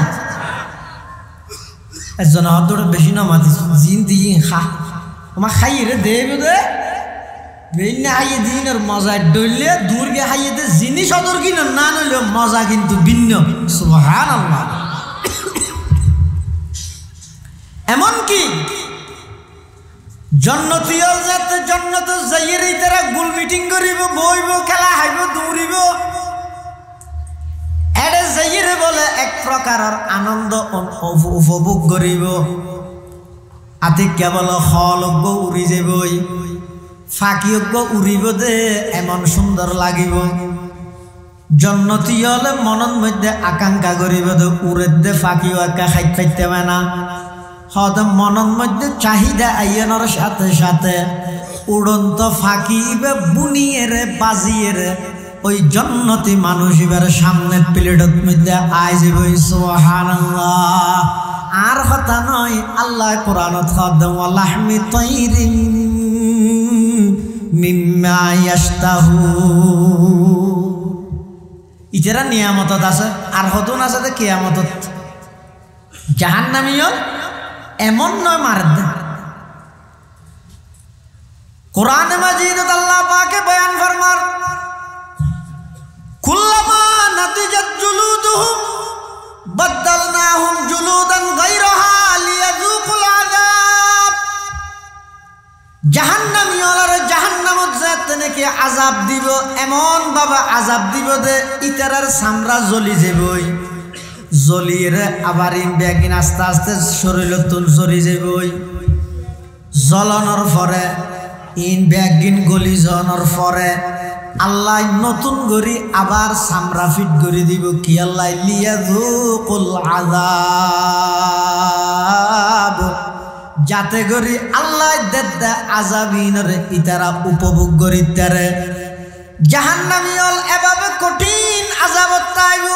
একজন হদ্দটা বেশি না মাতিস জিন দিয়ে খা আমার খাই রে দেবে দে বেন্যা হাইয়ে দিনের মজা ডইলে দূরকে হাইয়ে দে জিনিস অদর কিনো না নইলে মজা কিন্তু ভিন্ন সুবহানাল্লাহ এমন কি জন্নতীয় যাতে জন্নত যাইয়েরই তারা গুল মিটিং করিব বইব খেলা হাইব দৌড়িব এডে যাইয়েরে বলে এক প্রকারের আনন্দ উপভোগ করিব আতি কেবল হলজ্ঞ উড়ি যাবই ফাঁকিয়জ্ঞ উড়িব দে এমন সুন্দর লাগিব জন্নতি হলে মনের মধ্যে আকাঙ্ক্ষা করিব দে উড়ের দে ফাঁকিও একা খাইতে পাইতে না হদ মনের মধ্যে চাহিদা আইয়ানোর সাথে সাথে উড়ন্ত ফাঁকি ইবে বুনিয়ে রে বাজিয়ে রে ওই জন্নতি মানুষ এবার সামনে প্লেটের মধ্যে আই যাব সুবহানাল্লাহ আর কথা নয় আল্লাহ কোরআনত খদম লাহমি তাইরিন মিম্মা ইয়াশতাহু ইতারা নিয়ামতত আছে আর হতুন আছে যে কিয়ামতত জাহান্নামীও এমন নয় মারদ কোরআন মাজিদত আল্লাহ পাকে বয়ান ফরমার কুল্লামা নাতিজাত জুলুদুহুম বাদদালনাহুম জুলুদান গায়রাহা লিয়াযুকুল আযাব জাহান্নামীওয়ালারে জাহান্নামত যাতে নাকি আযাব দিব এমন বাবা আযাব দিব যে ইতারার চামড়া জ্বলি যাবই জ্বলিয়ে আবার ইন ব্যাগিন আস্তে আস্তে শরীরতুন জ্বলি যাবই জ্বলনের পরে ইন ব্যাগিন গলি যাওয়ার পরে আল্লাহ নতুন গরি আবার চামড়া ফিট করে দিব কি আল্লাহ লিয়াযুকুল আযাব যাতে করি আল্লাহ দেদা আযাবিনরে ইতারা উপভোগ করি তারে জাহান্নামীল এভাবে কঠিন আযাবত তাইব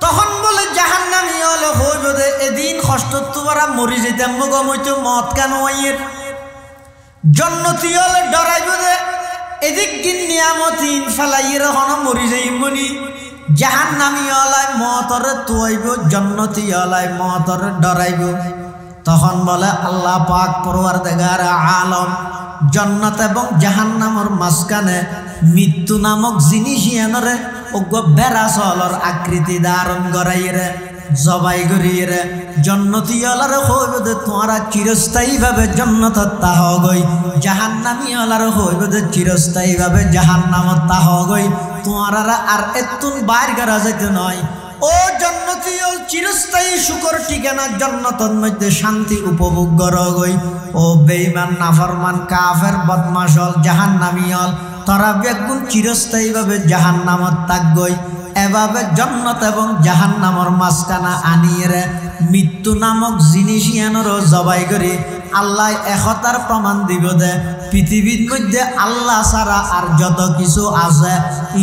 তখন বলে জাহান্নামীল হইব যে এদিন কষ্ট তোমরা মরি যেতাম মগমইতো মত কেন আইয়ের জন্নতীল ডরাইব যে এদিক দিন নিয়ামতিন ফেলাইয়ের হন মরি যাইমনি জাহান্নামীওয়ালায় মতরে তুয়াইব জন্নতীওয়ালায় মতরে ডরাইব তখন বলে আল্লাহ পাক পরওয়ারদিগার আলম জান্নাত এবং জাহান্নামের মাঝখানে মৃত্যু নামক জিনিস ইয়ানরে ওগ বেড়াচলর আকৃতি ধারণ করাইরে জবাই করিয়ে জন্নতীওয়ালার হইব যে তোমরা চিরস্থায়ীভাবে জন্নতত তাহ গই জাহান্নামীওয়ালার হইব যে চিরস্থায়ীভাবে জাহান্নামত তাহ গই তোমরা আর এতুন বাইর করা যেতে নয় ও জন্নতীয় চিরস্থায়ী সুখর ঠিকানা জন্নতর মধ্যে শান্তি উপভোগ করা গই ও বেঈমান নাফরমান কাফের বদমাশল জাহান্নামীল তোরা বেগুন চিরস্থায়ীভাবে জাহান্নামত থাকগই এভাবে জন্নত এবং জাহান্নামর মাঝখানা আনিয়ে মৃত্যু নামক জিনিস ইয়ানোর জবাই করে আল্লাহ একতার প্রমাণ দিব দে পৃথিবীর মধ্যে আল্লাহ ছাড়া আর যত কিছু আছে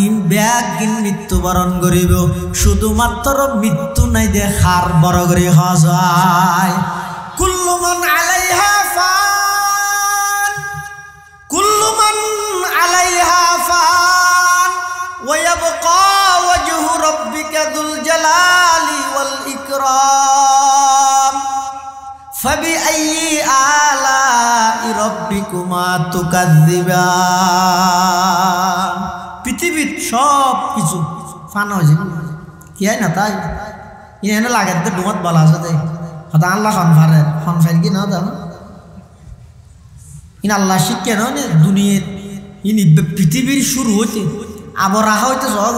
ইন ব্যাগিন মৃত্যুবরণ করিব শুধুমাত্র মৃত্যু নাই দে হার বড় করে হজায় কুল্লু মান আলাইহা ফান কুল্লু মান আলাইহা ফান ওয়া ইয়াবকা ওয়াজহু রাব্বিকা যুল জালালি ওয়াল ইকরাম ফাবিআইয়ি আলাই রাব্বিকুমা তুকাযযিবান পৃথিবীর সব কিছু ফানা হয়ে যাবে কি হয় না তাই ইনে লাগে তো ডুমত বলা আছে তাই হতা আল্লাহ খন ফারে কি না দাও ইন আল্লাহ শিক্ষা নয় দুনিয়ার ইনি পৃথিবীর শুরু হইতে আবার রাহা হইতে সহজ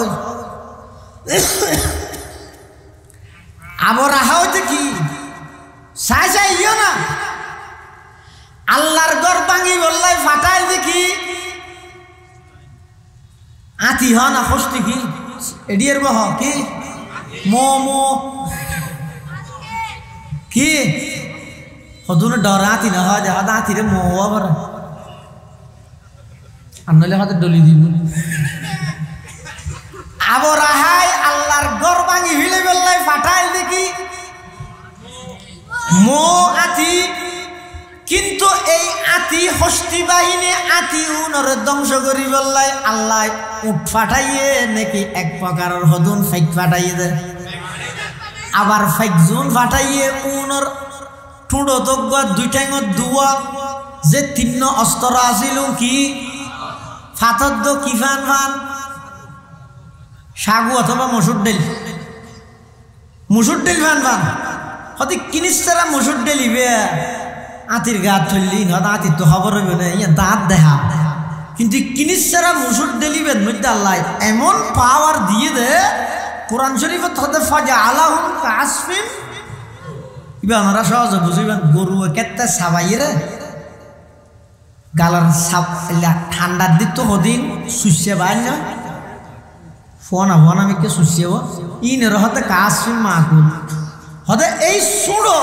আবার রাহা হইতে কি চাই চাই ইও না আল্লাহর ঘর ভাঙি বললাই ফাটাই দেখি আতি হ না ফস্তি কি এডিয়ের বহ কি মোমো কি হদুন ডর আতি না হয় দেখা আতি রে মো আবার আনলে হাতে ডলি দিব আবার আহাই আল্লাহর ঘর ভাঙি হিলে বললাই ফাটাই দেখি মো আতি কিন্তু এই আতি হস্তি বাহিনী আতি উনরে ধ্বংস করি বললাই আল্লাহ উঠ ফাটাইয়ে নাকি এক প্রকারের হদুন ফাইক ফাটাইয়ে দে আবার ফাইক জুন ফাটাইয়ে উনর ঠুঁড়ো দগ্গ দুই ঠ্যাঙত দুয়া যে তিন্ন অস্ত্র আছিল কি ফাতর দো কি ফান ফান সাগু অথবা মসুর ডেল ফান ফান হতে কিনিসারা মসুর ডেলিবে আতির গা থলি হয়তো আতির তো খবর হইবে না ইয়া দাঁত দেখা কিন্তু কিনিসারা মসুর ডেলিবের মধ্যে আল্লাহ এমন পাওয়ার দিয়ে দে কোরআন শরীফত হতে ফাজা আলাহুম কাসফিন ইবা আমরা সহজে বুঝিবেন গরু কেটে সাবাইয়ে রে গালার সাপ ঠান্ডার দিক তো হদিন সুসে বাইন না ফোন আমি কে সুসে ইনের হতে কাসফিন মাকুল হতে এই সুড়ো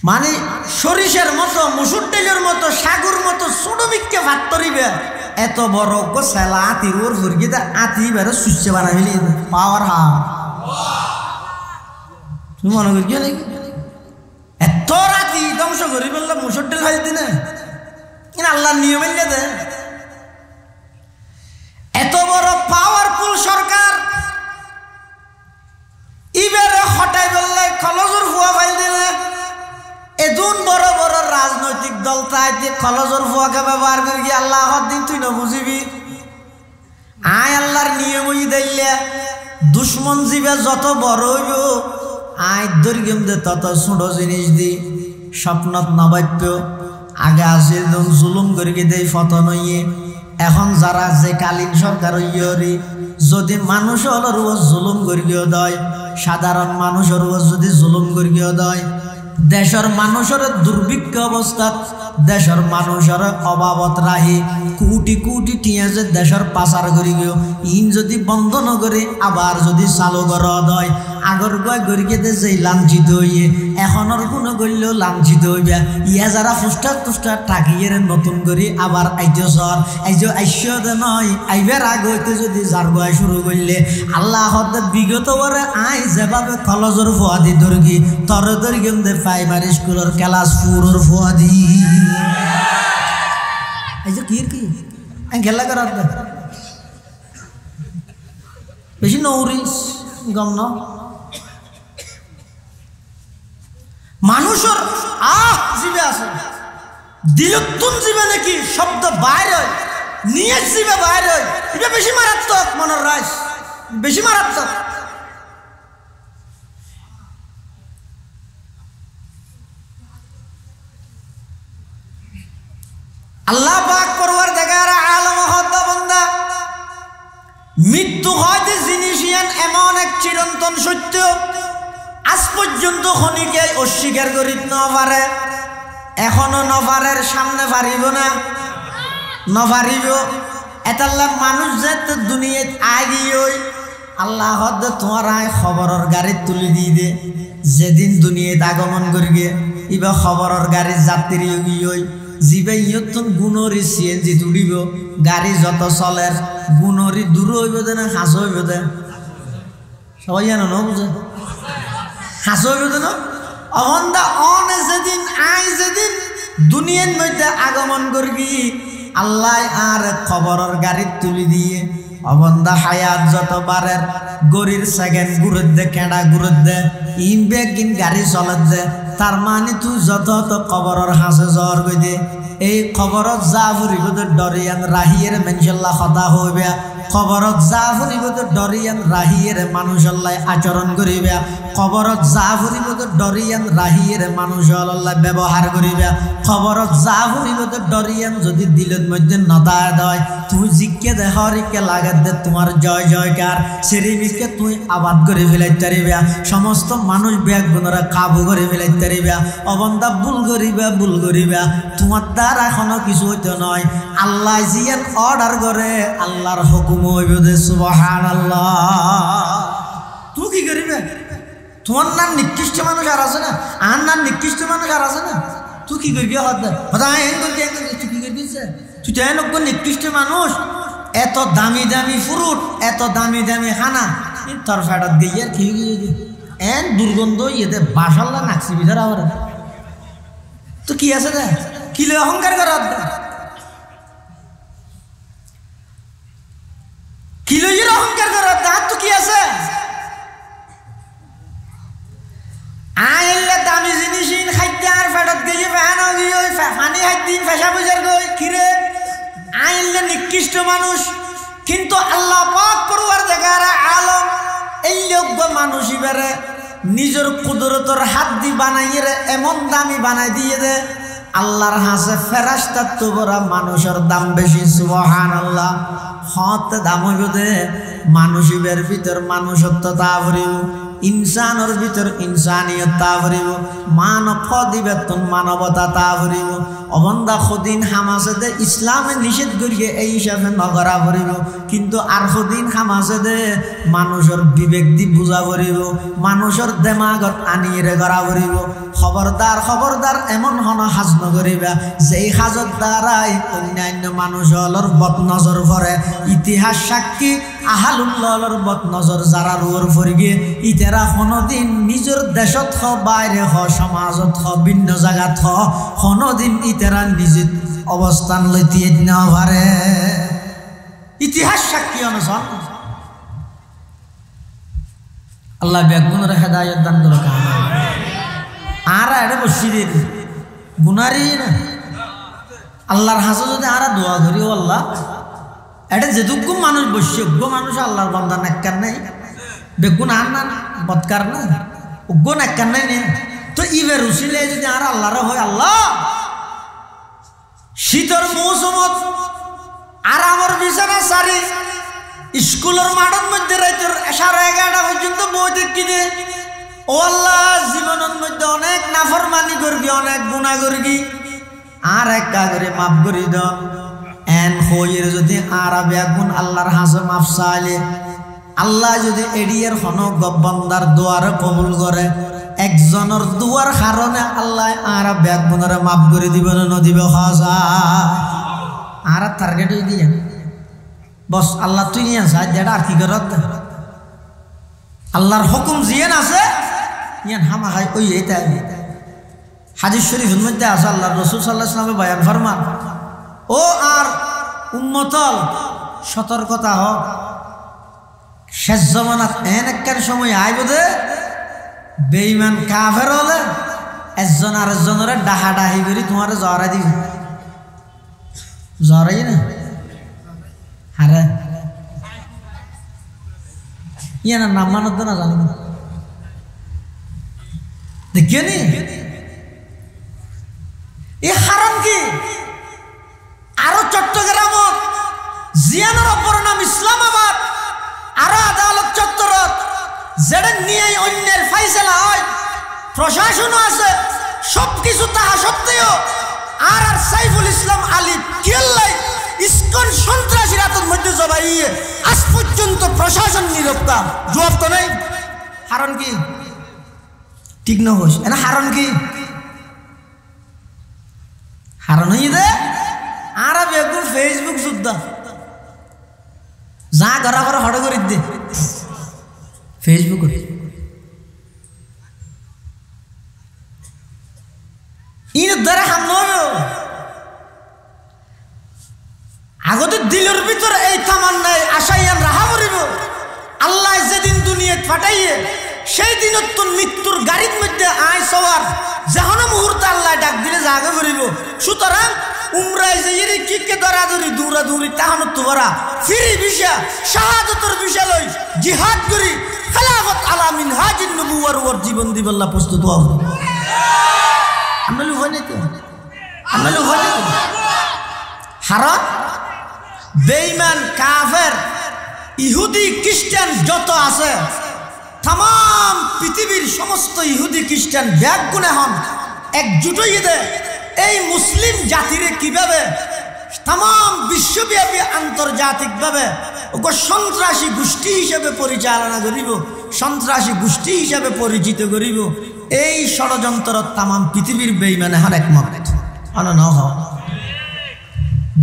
মানে সরিষার মতো মুসুর ডালের মতো সাগুর মতো সুড়বিককে ভাত তরিবে এত বড় গোসালা আতির ওর ফুরগিতে আতি বেরো সুচ্ছে বানাইলি পাওয়ার হা তুমি মনে করি নাকি এত রাতি ধ্বংস করি বললে মুসুরটেল খাই দিনে কিনা আল্লাহর নিয়ম এলে দে এত বড় পাওয়ারফুল সরকার ইবারে হটাই বললে কলজর ফুয়া ফাইল দিলে এদুন বড় বড় রাজনৈতিক দল তাইতে কলজর ফুয়াকে ব্যবহার করি কি আল্লাহ দিন তুই না বুঝিবি আয় আল্লাহর নিয়মই দিলে দুশ্মন জীবে যত বড় হইব আয় দৈর্ঘ্যম দে তত ছোট জিনিস দি স্বপ্নত নবাপ্য আগে আসিল জুলুম করি দেই ফতন হইয়ে এখন যারা যে কালীন সরকার হইয়রি যদি মানুষের উপর জুলুম করিও দেয় সাধারণ মানুষের উপর যদি জুলুম করিও দেয় দেশের মানুষের দুর্ভিক্ষ অবস্থাত দেশের মানুষের অভাবত রাহি কোটি কোটি টিয়া যে দেশের পাচার করি গিয়ে ইন যদি বন্ধ নকরে আবার যদি চালু করা হয় আগর গয় গড়িয়ে যে লাঞ্ছিত হইয়ে এখনের কোনো করলেও লাঞ্ছিত হইবা ইয়া যারা ফুস্টার টুস্টার থাকিয়ে নতুন করি আবার আইতে সর আইসে নয় আইবার আগে হইতে যদি যার গয় শুরু করলে আল্লাহ বিগত বরে আই যেভাবে কলজর ফুয়াদি দর্গি তর দর্গি প্রাইমারি স্কুলের ক্লাস 4 এর ফুয়াদি এই যে কি খেলা করার বেশি নৌরিস গম না মানুষের জীবে আছে দিলতুন জীবে নাকি শব্দ বাইর হয় নিয়ে জীবে বাইর হয় এটা বেশি মারাত্মক মনের রাইস বেশি মারাত্মক আল্লাহ পাক পরওয়ার দেখার আলম হত্যা বন্দা মৃত্যু হয়তো জিনিস এমন এক চিরন্তন সত্য আজ পর্যন্ত খনিকে অস্বীকার করি নপারে এখনো নপারের সামনে পারিব না নপারিব এটাল্লা মানুষ যে দুনিয়াত আগিয়ে আল্লাহ তোমার আয় খবরের গাড়ি তুলি দিয়ে দে যেদিন দুনিয়াত আগমন করি গে ইবা খবরের গাড়ির যাত্রী গিয়ে জিবে ইয়তন গুণরি সিএনজি তুলিব গাড়ি যত চলের গুণরি দূর হইব দে না হাস হইব দে সবাই জানো না বুঝে হাস হইব দে না অবন্দা অন যেদিন আই যেদিন দুনিয়ার মধ্যে আগমন করবি আল্লাহ আর খবরের গাড়ি তুলি দিয়ে অবন্দা হায়াত যত বারের গরির সেকেন্ড ঘুরত দে কেডা ঘুরত দে ইন বেগিন গাড়ি চলত দে তার মানে তুই যত খবরের হাসে জ্বর গই দে এই খবরত যা ফুরিব তো ডরিয়ান রাহিয়ের মেনশাল্লাহ কথা হইবে খবরত যা ফুরিব তো ডরিয়ান রাহিয়ের মানুষল্লাহ আচরণ করিবে খবরত যা ফুরিব তো ডরিয়ান রাহিয়ের মানুষল্লাহ ব্যবহার করিবে খবরত যা ফুরিব তো ডরিয়ান যদি দিলের মধ্যে নদায় দেয় তুই জিজ্ঞে দে হরিকে লাগাত দে তোমার জয় জয়কার সেরিবিকে তুই আবাদ করে ফেলাইতে পারিবে সমস্ত মানুষ ব্যাগ গুণরা কাবু করে ফেলাইতে পারিবে অবন্দা ভুল করিবে তোমার দ্বারা এখনো কিছু হইতে নয় আল্লাহ জিয়ান অর্ডার করে আল্লাহর হুকুম হইব দে সুবহানাল্লাহ তুই কি করিবে তোমার নাম নিকৃষ্ট মানুষ আর আছে না আর নাম নিকৃষ্ট মানুষ আর আছে না তুই কি করবি তুই কি করবি তুই তো এন নিকৃষ্ট মানুষ এত দামি দামি ফ্রুট এত দামি দামি খানা তোর ফেটার দিয়ে আর খেয়ে গিয়ে এন দুর্গন্ধ ইয়েতে বাসাল্লা নাকছি ভিতরে আবার তো কি আছে দে কি লে অহংকার করার কি লইয়ের অহংকার করার দাঁত তো কি আছে আইলে দামি জিনিস খাইতে আর ফেটত গিয়ে ফ্যান গিয়ে পানি খাইদিন ফেসা বুঝার গই কিরে আইলে নিকৃষ্ট মানুষ কিন্তু আল্লাহ পাক পরওয়ার দেখার আলম এই যোগ্য মানুষ ইবারে নিজের কুদরতর হাত দি বানাইয়ে এমন দামি বানাই দিয়ে দে আল্লাহর হাসে ফেরেশতার তো বড় মানুষের দাম বেশি সুবহানাল্লাহ হত দাম হইব দে মানুষের ভিতর মানুষত্বতা ভরিব ইনসানের ভিতর ইনসানিয়তটা ভরিব মানব দিবেতন মানবতা তা ভরিব অবন্দা খদিন হামাসে দে ইসলামে নিষেধ করিয়ে এই হিসাবে নগরা ভরিব কিন্তু আর খদিন হামাসে দে মানুষের বিবেক দি বুঝা ভরিব মানুষের দেমাগত আনিয়ে গড়া ভরিব খবরদার এমন হন হাজ নকরিবা যেই হাজত দ্বারাই অন্যান্য মানুষের বদনজর ভরে ইতিহাস সাক্ষী আহালুল্লাহর বদ নজর যারা রুর ফরিগে ইতেরা কোনোদিন নিজের দেশত হ বাইরে হ সমাজত হ ভিন্ন জায়গাত হ কোনোদিন ইতেরা নিজের অবস্থান লইতে না পারে ইতিহাস সাক্ষী অনুসরণ আল্লাহ বেগুনের হেদায়ত দান করুক আর এটা বসিদের গুনারি না আল্লাহর হাসে যদি আর দোয়া করি ও আল্লাহ এটা যেটুকু মানুষ বসছে উগ্র মানুষ আল্লাহর বান্দা নাক্কার নেই বেগুন আর না বদকার না উগ্র নাক্কার নেই নে তো ইবের উসিলে যদি আর আল্লাহর হয় আল্লাহ শীতর মৌসুমত আর আমার বিছানা সারি স্কুলের মাঠের মধ্যে রাইতের 11:30 পর্যন্ত বই দেখি দে ও আল্লাহ জীবনের মধ্যে অনেক নাফরমানি করবি অনেক গুনাহ করবি আর একটা করে মাফ করি দাও এন হইয়ের যদি আর বেগুন আল্লাহর হাসে মাফ চাইলে আল্লাহ যদি এডিয়ার হন গব্বান্দার দোয়ারে কবুল করে একজনের দোয়ার কারণে আল্লাহ আর বেগুনের মাফ করে দিবে না দিবে হাসা আর টার্গেট হয়ে দিয়ে বস আল্লাহ তুই নিয়ে আসা যেটা আর কি করত আল্লাহর হুকুম জিয়েন আছে ইয়ান হামা খাই ওই এটা হাদিস শরীফের মধ্যে আছে আল্লাহ রাসূল সাল্লাল্লাহু আলাইহি ওয়াসাল্লাম বয়ান ফরমান ও আর উম্মতল সতর্কতা হ শেষ জামানাত একখান সময় আইব দে বেঈমান কাফের হলে একজন আরেকজনের ডাহাডাহি করি তোমার জড়াই দিবে জড়াই না আরে ইয়ার নাম মানত না জানি না দেখিও নি এ হারাম কি আরো চট্টগ্রামত জিয়ানোর অপর নাম ইসলামাবাদ আরো আদালত চত্বরত যেটা নিয়ে অন্যের ফাইসলা হয় প্রশাসনও আছে সবকিছু তাহা সত্ত্বেও আর সাইফুল ইসলাম আলী কিল্লাই ইসকন সন্ত্রাসীর হাতের মধ্যে জবাই আজ পর্যন্ত প্রশাসন নিরবতা জবাব তো নেই হারণ কি ঠিক না হোস এনা হারণ কি হারণ হয়ে দে আর বেগুন ফেসবুক যুদ্ধ যা ঘরা ঘরে হঠাৎ করে দে ফেসবুক ইন দ্বারা হামল আগতে দিলের ভিতরে এই তামান্নায় আশাইয়ান রাহা করিব আল্লাহ যেদিন দুনিয়াত ফাটাইয়ে সেই দিনত তোর মৃত্যুর গাড়ির মধ্যে আয় সওয়ার যখন মুহূর্তে আল্লাহ ডাক দিলে জাগে করিব সুতরাং উমরায় যে কিকে দরাদরি দৌড়াদৌড়ি তাহানো তোরা ফিরি বিষা শাহাদতের বিষা লই জিহাদ করি খেলাফত আলা মিনহাজিন নবুওয়ার ওর জীবন দিবল্লা প্রস্তুত হও আমরা হয় না তো আমরা হয় না হারাম বেঈমান কাফের ইহুদি খ্রিস্টান যত আছে তাম পৃথিবীর সমস্ত ইহুদি খ্রিস্টান ব্যাগ গুণে হন একজুট হয়ে দে এই মুসলিম জাতিরে কিভাবে তাম বিশ্বব্যাপী আন্তর্জাতিকভাবে সন্ত্রাসী গোষ্ঠী হিসেবে পরিচালনা করিব সন্ত্রাসী গোষ্ঠী হিসেবে পরিচিত করিব এই ষড়যন্ত্র তাম পৃথিবীর বেঈমানে হার একমত ন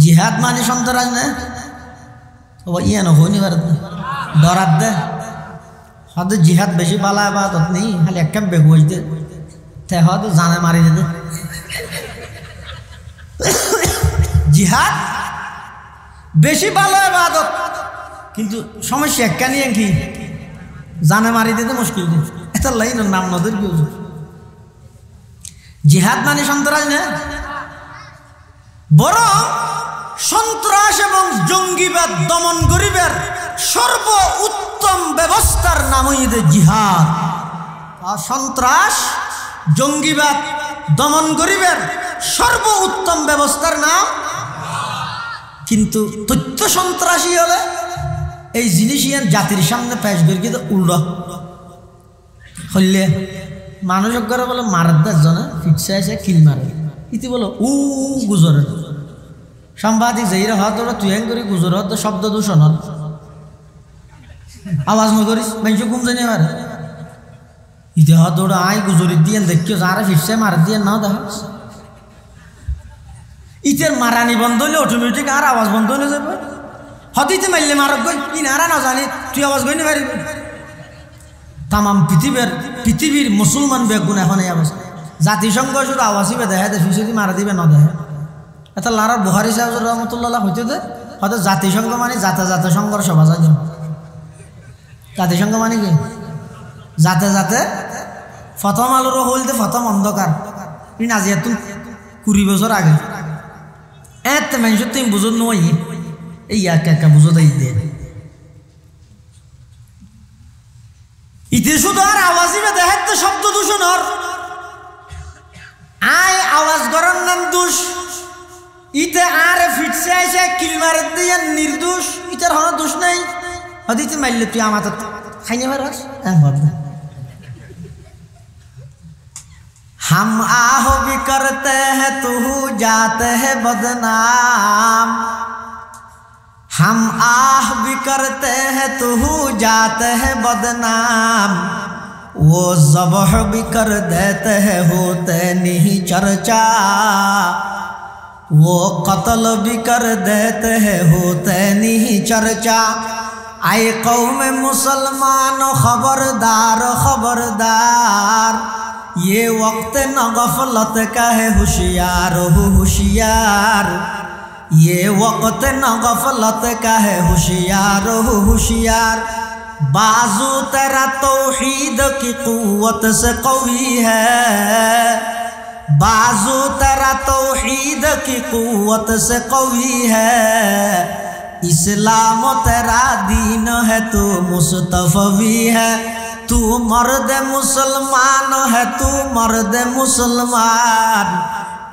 জিহাদ মানে সন্ত্রাস না ইয়ে নহনি ডরাত দে হয়তো জিহাদ বেশি পালা বা তত নেই খালি একটা বেগুজ দে তে হয়তো জানে মারি দে জিহাদ বেশি ভালো ইবাদত কিন্তু সমস্যা একটা নিয়ে কি জানে মারি দিতে মুশকিল এটা লাইনের নাম নদের কি জিহাদ মানে সন্ত্রাস না বড় সন্ত্রাস এবং জঙ্গিবাদ দমন করিবার সর্ব উত্তম ব্যবস্থার নাম হইতে জিহাদ সন্ত্রাস জঙ্গিবাদ দমন করিবার সর্ব উত্তম ব্যবস্থার নাম কিন্তু তথ্য সন্ত্রাসী হলে এই জিনিস ইয়ার জাতির সামনে পেশ করি কিন্তু উল্টো হইলে মানুষ করে বলে মারার জনে ফিটসে এসে কিল মারে ইতি বলো গুজরে সাংবাদিক যেইরা হত তুই হ্যাং করি গুজর হত শব্দ দূষণ হল আওয়াজ মই করিস মানুষ ঘুম জানি মার ইতি হত আই গুজরি দিয়ে দেখিও যারা ফিটসে মার দিয়ে নাও দেখা ইতের মারানি বন্ধ হলে অটোমেটিক আর আওয়াজ বন্ধ হয়ে যাবে হদিতে মারলে মারক গই ইনারা না জানি তুই আওয়াজ গই না পারিবি তামাম পৃথিবীর মুসলমান বেগুন এখন এই অবস্থা জাতিসংঘ শুধু আওয়াজই দেখায় দেয় ফিসে মারা দিবে না দেয় এটা লারার বুহারি সাহেব রহমতুল্লাহ হইতে দে হয়তো জাতিসংঘ মানে জাতে সংঘর সভা যায় জাতিসংঘ মানে কি জাতে প্রথম আলোর হইলতে প্রথম অন্ধকার তুই নাজিয়া তুই 20 বছর আগে মানুষ তুমি বুঝো নই এই একা বুঝো দেই দে ইতে শুধু আর আওয়াজই দেখায় তো শব্দ দূষণ আর আয় আওয়াজ গরম নাম দোষ ইতে আর ফিটছে আইসে কিলমার দিয়ে নির্দোষ ইটার হন দোষ নাই হদিতে মারলে তুই আমার খাইনি মারাস हम आह भी करते हैं तू जाते है बदनाम हम आह भी करते हैं तू जाते है बदनाम वो ज़ब्ह भी कर देते हैं होते नहीं चर्चा वो कत्ल भी कर देते हैं होते नहीं चर्चा आए कौम मुसलमान खबरदार खबरदार ये वक्त न गफलत का है होशियार हो होशियार ये वक्त न गफलत का है होशियार हो होशियार बाजू तेरा तौहीद की कुव्वत से कवी है बाजू तेरा तौहीद की कुव्वत से कवी है इस्लाम तेरा दीन है तो मुस्तफवी है तू मर्द मुसलमान है तू मर्द मुसलमान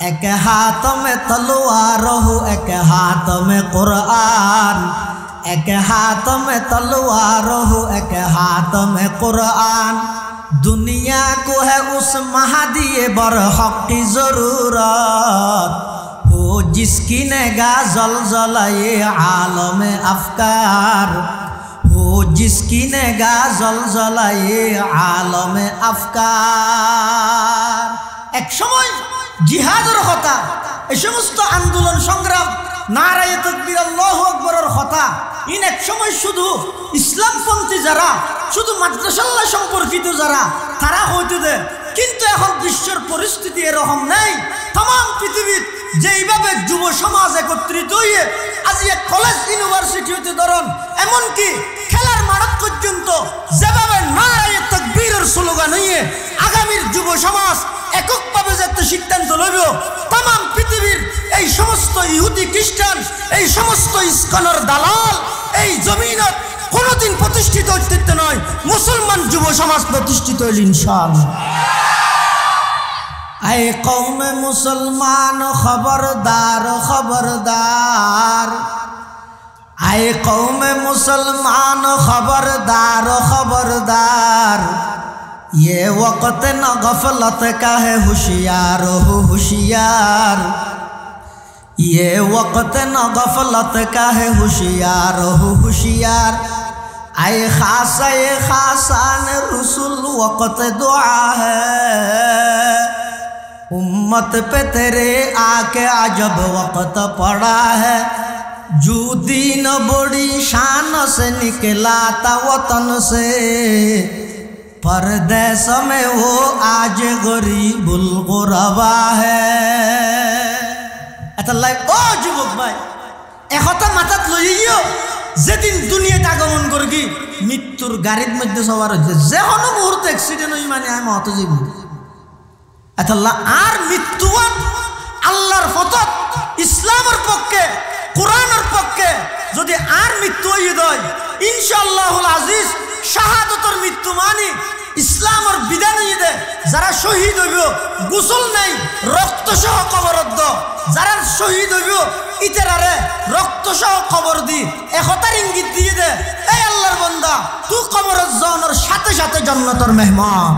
एक हाथ में तलवार हो एक हाथ में कुरान एक हाथ में तलवार हो एक हाथ में कुरान दुनिया को है उस महदी बरहक की जरूरत हो जिसकी निगाह ज़लज़ला ये आलम अफकार हो जिसकी निगाह ज़लज़ला ये आलम अफकार एक समय जिहादर কথা এই সমস্ত আন্দোলন সংগ্রাম নারায়ে তাকবীর আল্লাহু আকবরের কথা ইন এক সময় শুধু ইসলামপন্থী যারা শুধু মাদ্রাসাল্লাহ সম্পর্কিত যারা তারা হইতে দে কিন্তু এখন বিশ্বের পরিস্থিতি এরকম নেই तमाम পৃথিবীর যেইভাবে যুব সমাজ একত্রিত হয়ে আজ এক কলেজ ইউনিভার্সিটি হতে ধরুন এমনকি খেলার মাঠ পর্যন্ত যেভাবে নারায়ে তাকবীরের স্লোগান নিয়ে আগামীর যুব সমাজ এককভাবে যাতে সিদ্ধান্ত লইব तमाम পৃথিবীর এই সমস্ত ইহুদি খ্রিস্টান এই সমস্ত ইস্কনের দালাল এই জমিনত কোনোদিন প্রতিষ্ঠিত হইতে নয় মুসলমান যুব সমাজ প্রতিষ্ঠিত হইল ইনশাআল্লাহ आए कौम मुसलमान खबरदार खबरदार आए कौम मुसलमान खबरदार खबरदार ये वक्त न गफलत का है होशियार हो होशियार ये वक्त न गफलत का है होशियार हो होशियार आए खासान रसूल वक्त दुआ है उम्मत पे तेरे आके अजब वक्त पड़ा है जो दीन बड़ी शान से निकला था वतन से परदेश में वो आज गरीबुल गुरबा है এটা লাই ও যুবক ভাই একথা মাথাত লইও যেদিন দুনিয়াতে আগমন করবি মৃত্যুর গাড়ির মধ্যে সবার হচ্ছে যে কোনো মুহূর্তে অ্যাক্সিডেন্ট হই মানে আমি অত জীবন আল্লাহ আর মৃত্যুবান আল্লাহর পথত ইসলামের পক্ষে কোরআনের পক্ষে যদি আর মৃত্যু হয়ে যায় ইনশাআল্লাহুল আজিজ শাহাদাতের মৃত্যু মানে ইসলামের বিধান হয়ে দে যারা শহীদ হইব গোসল নাই রক্ত সহ কবরদ্ধ যারা শহীদ হইব ইতারারে রক্ত সহ কবর দি একতার ইঙ্গিত দিয়ে দে এই আল্লাহর বান্দা তুই কবরত যাওয়ার সাথে সাথে জান্নাতের মেহমান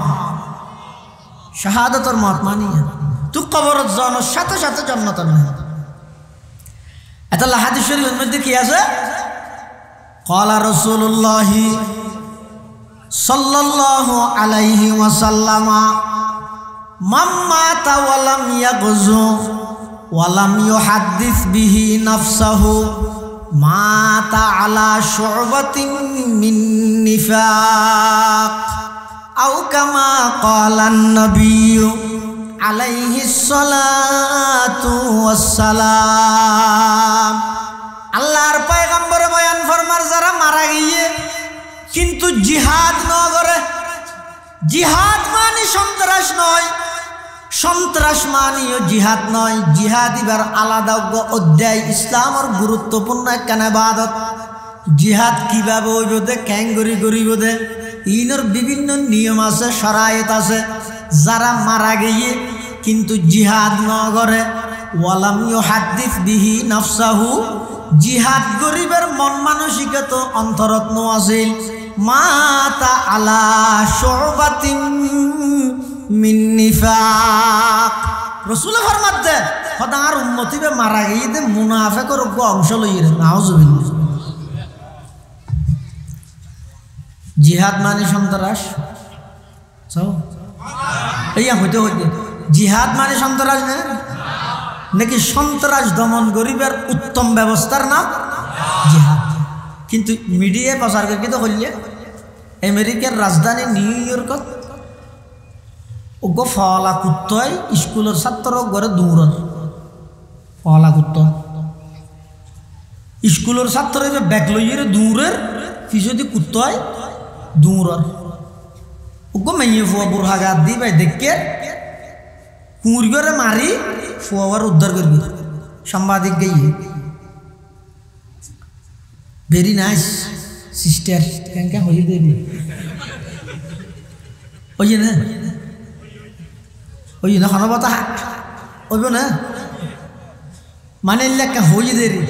शहादत और मौत मानी है तू कब्र जानो साथे साथे जन्नत में अतल्ला हादिस शरीफ में देखिए ऐसे क़ाला रसूलुल्लाह सल्लल्लाहु अलैहि वसल्लम मन माता वलम यग़ज़ु वलम युहद्दिस बिही नफ्सहु মাতা আলা শুবাতিন মিন নিফাক আও কামা ক্বালান নবিয়্যু আলাইহিস সালাতু ওয়াস সালাম। আল্লাহর পয়গম্বর বয়ান ফরমার যারা মারা গিয়ে কিন্তু জিহাদ ন করে, জিহাদ মানে সন্ত্রাস নয়, সন্ত্রাস মানিও জিহাদ নয়। জিহাদ এবার আলাদা অধ্যায়, ইসলামের গুরুত্বপূর্ণ একখান ইবাদত। জিহাদ কিভাবে হইব দে, ক্যাঙ্গরি করিব দে, ইনর বিভিন্ন নিয়ম আছে, শরায়েত আছে। যারা মারা গিয়ে কিন্তু জিহাদ ন করে, ওয়ালাম ইউহাদ্দিস বিহি নাফসাহু, জিহাদ গরিবের মন মানসিকতা অন্তরত্ন আছিল। মাতা আলা শুবাতিন মিন নিফাক, রাসূল ফরমাতে খোদার উম্মতি বে মারা গিয়ে দে মুনাফিকের অংশ লইরে, নাউজুবিল্লাহ। জিহাদ মানে সন্ত্রাস, এইয়া হইতে হইতে জিহাদ মানে সন্ত্রাস না নাকি? সন্ত্রাস দমন গরিবের উত্তম ব্যবস্থার নাম জিহাদ। কিন্তু মিডিয়ায় প্রচার করে তো হইলে আমেরিকার রাজধানী নিউ ইয়র্কত ওগো ফলা কুত্তয় স্কুলের ছাত্র ঘরে দৌড়র, ফলা কুত্ত স্কুলের ছাত্র ব্যাগ লইয়ে দৌড়ের পিছদি কুত্তয় দৌড়র। ওগো মেয়ে ফুয়া বুড়া গাত দি ভাই দেখে কুঁড় করে মারি ফুয়ার উদ্ধার করবি। সাংবাদিক গিয়ে ভেরি নাইস সিস্টার কেন হয়ে দেবি ওই না, ওই না হনবতা ওইব না মানে লেখা হয়ে দেরি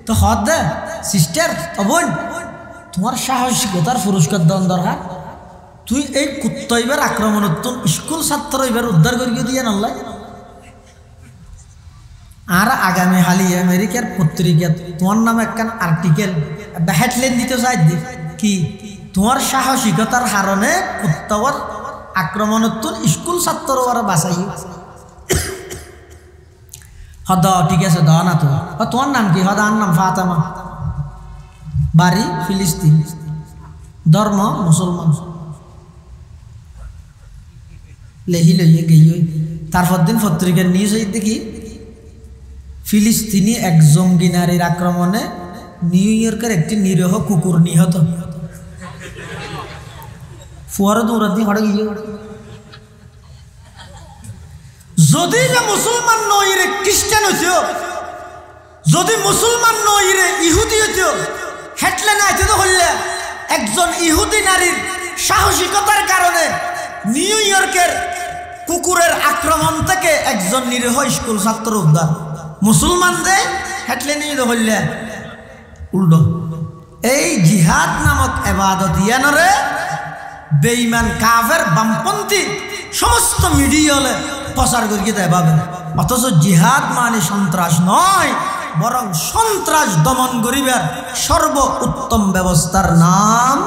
তো হদ দে সিস্টার বোন, তোমার সাহসিকতার পুরস্কার দেওয়ার দরকার। তুই এই কুত্ত এবার আক্রমণ স্কুল ছাত্র এবার উদ্ধার করিয়ে দিয়ে নাল্লাই। আর আগামী হালি আমেরিকার পত্রিকা তোমার নামে একখান আর্টিকেল হেডলাইন দিতে চাই দি কি, তোমার সাহসিকতার কারণে কুত্তার আক্রমণ স্কুল ছাত্র ওরা বাঁচাই। হদ ঠিক আছে দ না, তো তোমার নাম কি? হদ আর নাম ফাতেমা, বাড়ি ফিলিস্তিন, ধর্ম মুসলমান। লেহি লইয়ে গিয়ে তারপর দিন পত্রিকার নিউজ হয়ে দেখি ফিলিস্তিনি এক জঙ্গি নারীর আক্রমণে নিউ ইয়র্কের একটি নিরীহ কুকুর নিহত। ফুয়ারো দৌড়াতি হড়ে গিয়ে যদি মুসলমান নইরে খ্রিস্টান হইত, যদি মুসলমান নইরে ইহুদি হইত, হেটলে না হইতে তো হইলে একজন ইহুদি নারীর সাহসিকতার কারণে নিউ ইয়র্কের কুকুরের আক্রমণ থেকে একজন নিরীহ স্কুল ছাত্র উদ্ধার। মুসলমান দে হেটলে নিয়ে হইলে উল্টো। এই জিহাদ নামক এবাদত ইয়ানরে বেঈমান কাফের বামপন্থী সমস্ত মিডিয়া হলে প্রচার করিয়ে দেয় ভাবে, অথচ জিহাদ মানে সন্ত্রাস নয়, বরং সন্ত্রাস দমন করিবার সর্ব উত্তম ব্যবস্থার নাম।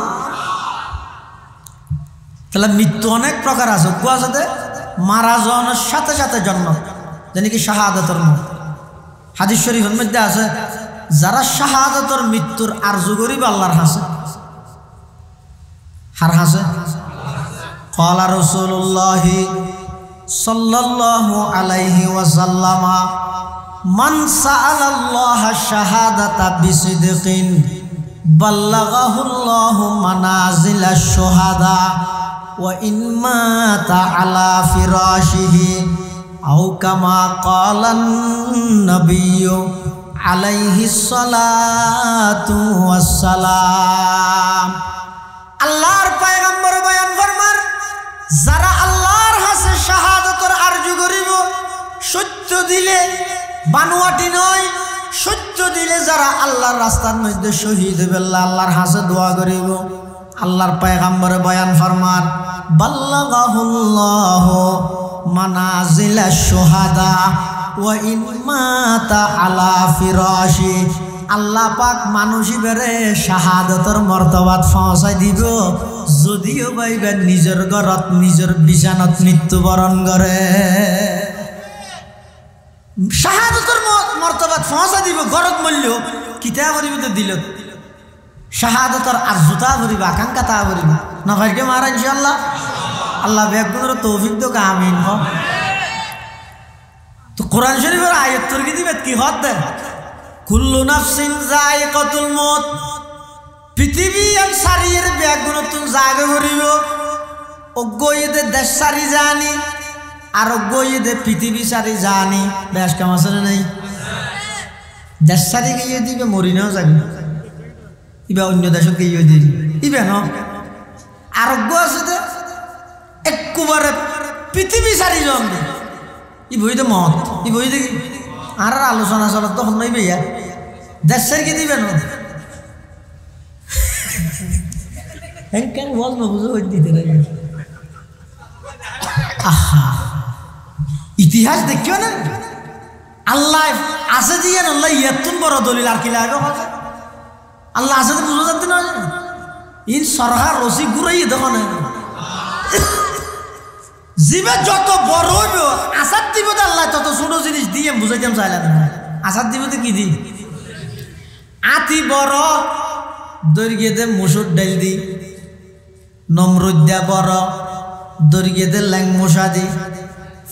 তাহলে মৃত্যু অনেক প্রকার আছে, সাথে মারা যাওয়ার সাথে সাথে জন্ম, যেন কি শাহাদাতের মত। হাদিস শরীফের মধ্যে আছে যারা শাহাদাতের মৃত্যুর আরজু করিব আল্লাহর হাসে, হার হাসে। ক্বালা রাসূলুল্লাহ সাল্লাল্লাহু আলাইহি ওয়াসাল্লাম মান সাআলাল্লাহা শাহাদাতা বিসিদকিন বাল্লাগাহুল্লাহু মানাজিলাশ শুহাদা ওয়া ইন মাতা আলা ফিরাশিহি আও কামা ক্বালান নবিয়্যু আলাইহিস সালাতু ওয়াস সালাম। আল্লাহর পয়গম্বর বয়ান ফরমান যারা আল্লাহর হাসে শাহাদাতের আরজু করিব, সত্য দিলে বানোয়াটি নয়, সত্য দিলে যারা আল্লাহর রাস্তার মধ্যে শহীদ হবে আল্লাহর হাসে দোয়া করিব। আল্লাহর পয়গম্বরে বয়ান ফরমান বাল্লাগাহুল্লাহু মানাজিলাশ শুহাদা ওয়া ইন মাতা আলা ফিরাশি, আল্লাহ পাক মানুষই বেড়ে শাহাদতের মর্তবাত পৌঁছাই দিব যদিও বাইবে নিজের ঘরত নিজের বিছানাত মৃত্যুবরণ করে। শাহাদতের মর্তবাত পৌঁছা দিব গরত মূল্য কিতা করিব তো দিল শাহাদতর আরজুতা করিব আকাঙ্ক্ষা তা করিব নফাইকে মারা ইনশাআল্লাহ আল্লাহ বেগুনের তৌফিক তো আমিন হ তো কোরআন শরীফের আয়াত তর্কি দিবে কি হদ দেন কুল্লু নাফসিন যায়িকাতুল মউত পৃথিবী আর সারিয়ের বেগুন তুন জাগে করিব অজ্ঞইদে দেশ সারি জানি আর অজ্ঞইদে পৃথিবী সারি জানি বেশ কাম আছে না নাই দেশ সারি গিয়ে দিবে মরি নাও যাবে ইবা অন্য দেশকে গিয়ে দিবি ইবে ন আরোগ্য আছে যে একবারে পৃথিবী সারি জমবে ই বইতে মত ই বই দেখি আর আলোচনা চলত তখন নইবে ইয়া দেশ সারিকে দিবে না কেন বল না বুঝো দিতে আহা ইতিহাস দেখিও না আল্লাহ আছে দিয়ে আল্লাহ ইয়াতুন বড় দলিল আর কি লাগবে আল্লাহ আছে বুঝো যাতে না ইন সরকার রসি ঘুরাই দেখো না জীবে যত বড় হইব আসাদ দিব আল্লাহ তত ছোট জিনিস দিয়ে বুঝাইতাম চাইলাম আসাদ দিব কি দি আতি বড় দৈর্ঘ্যে দে মুসুর ডাইল দি নম্রদ্যা বড় দৈর্ঘ্যে দে ল্যাং মশা দি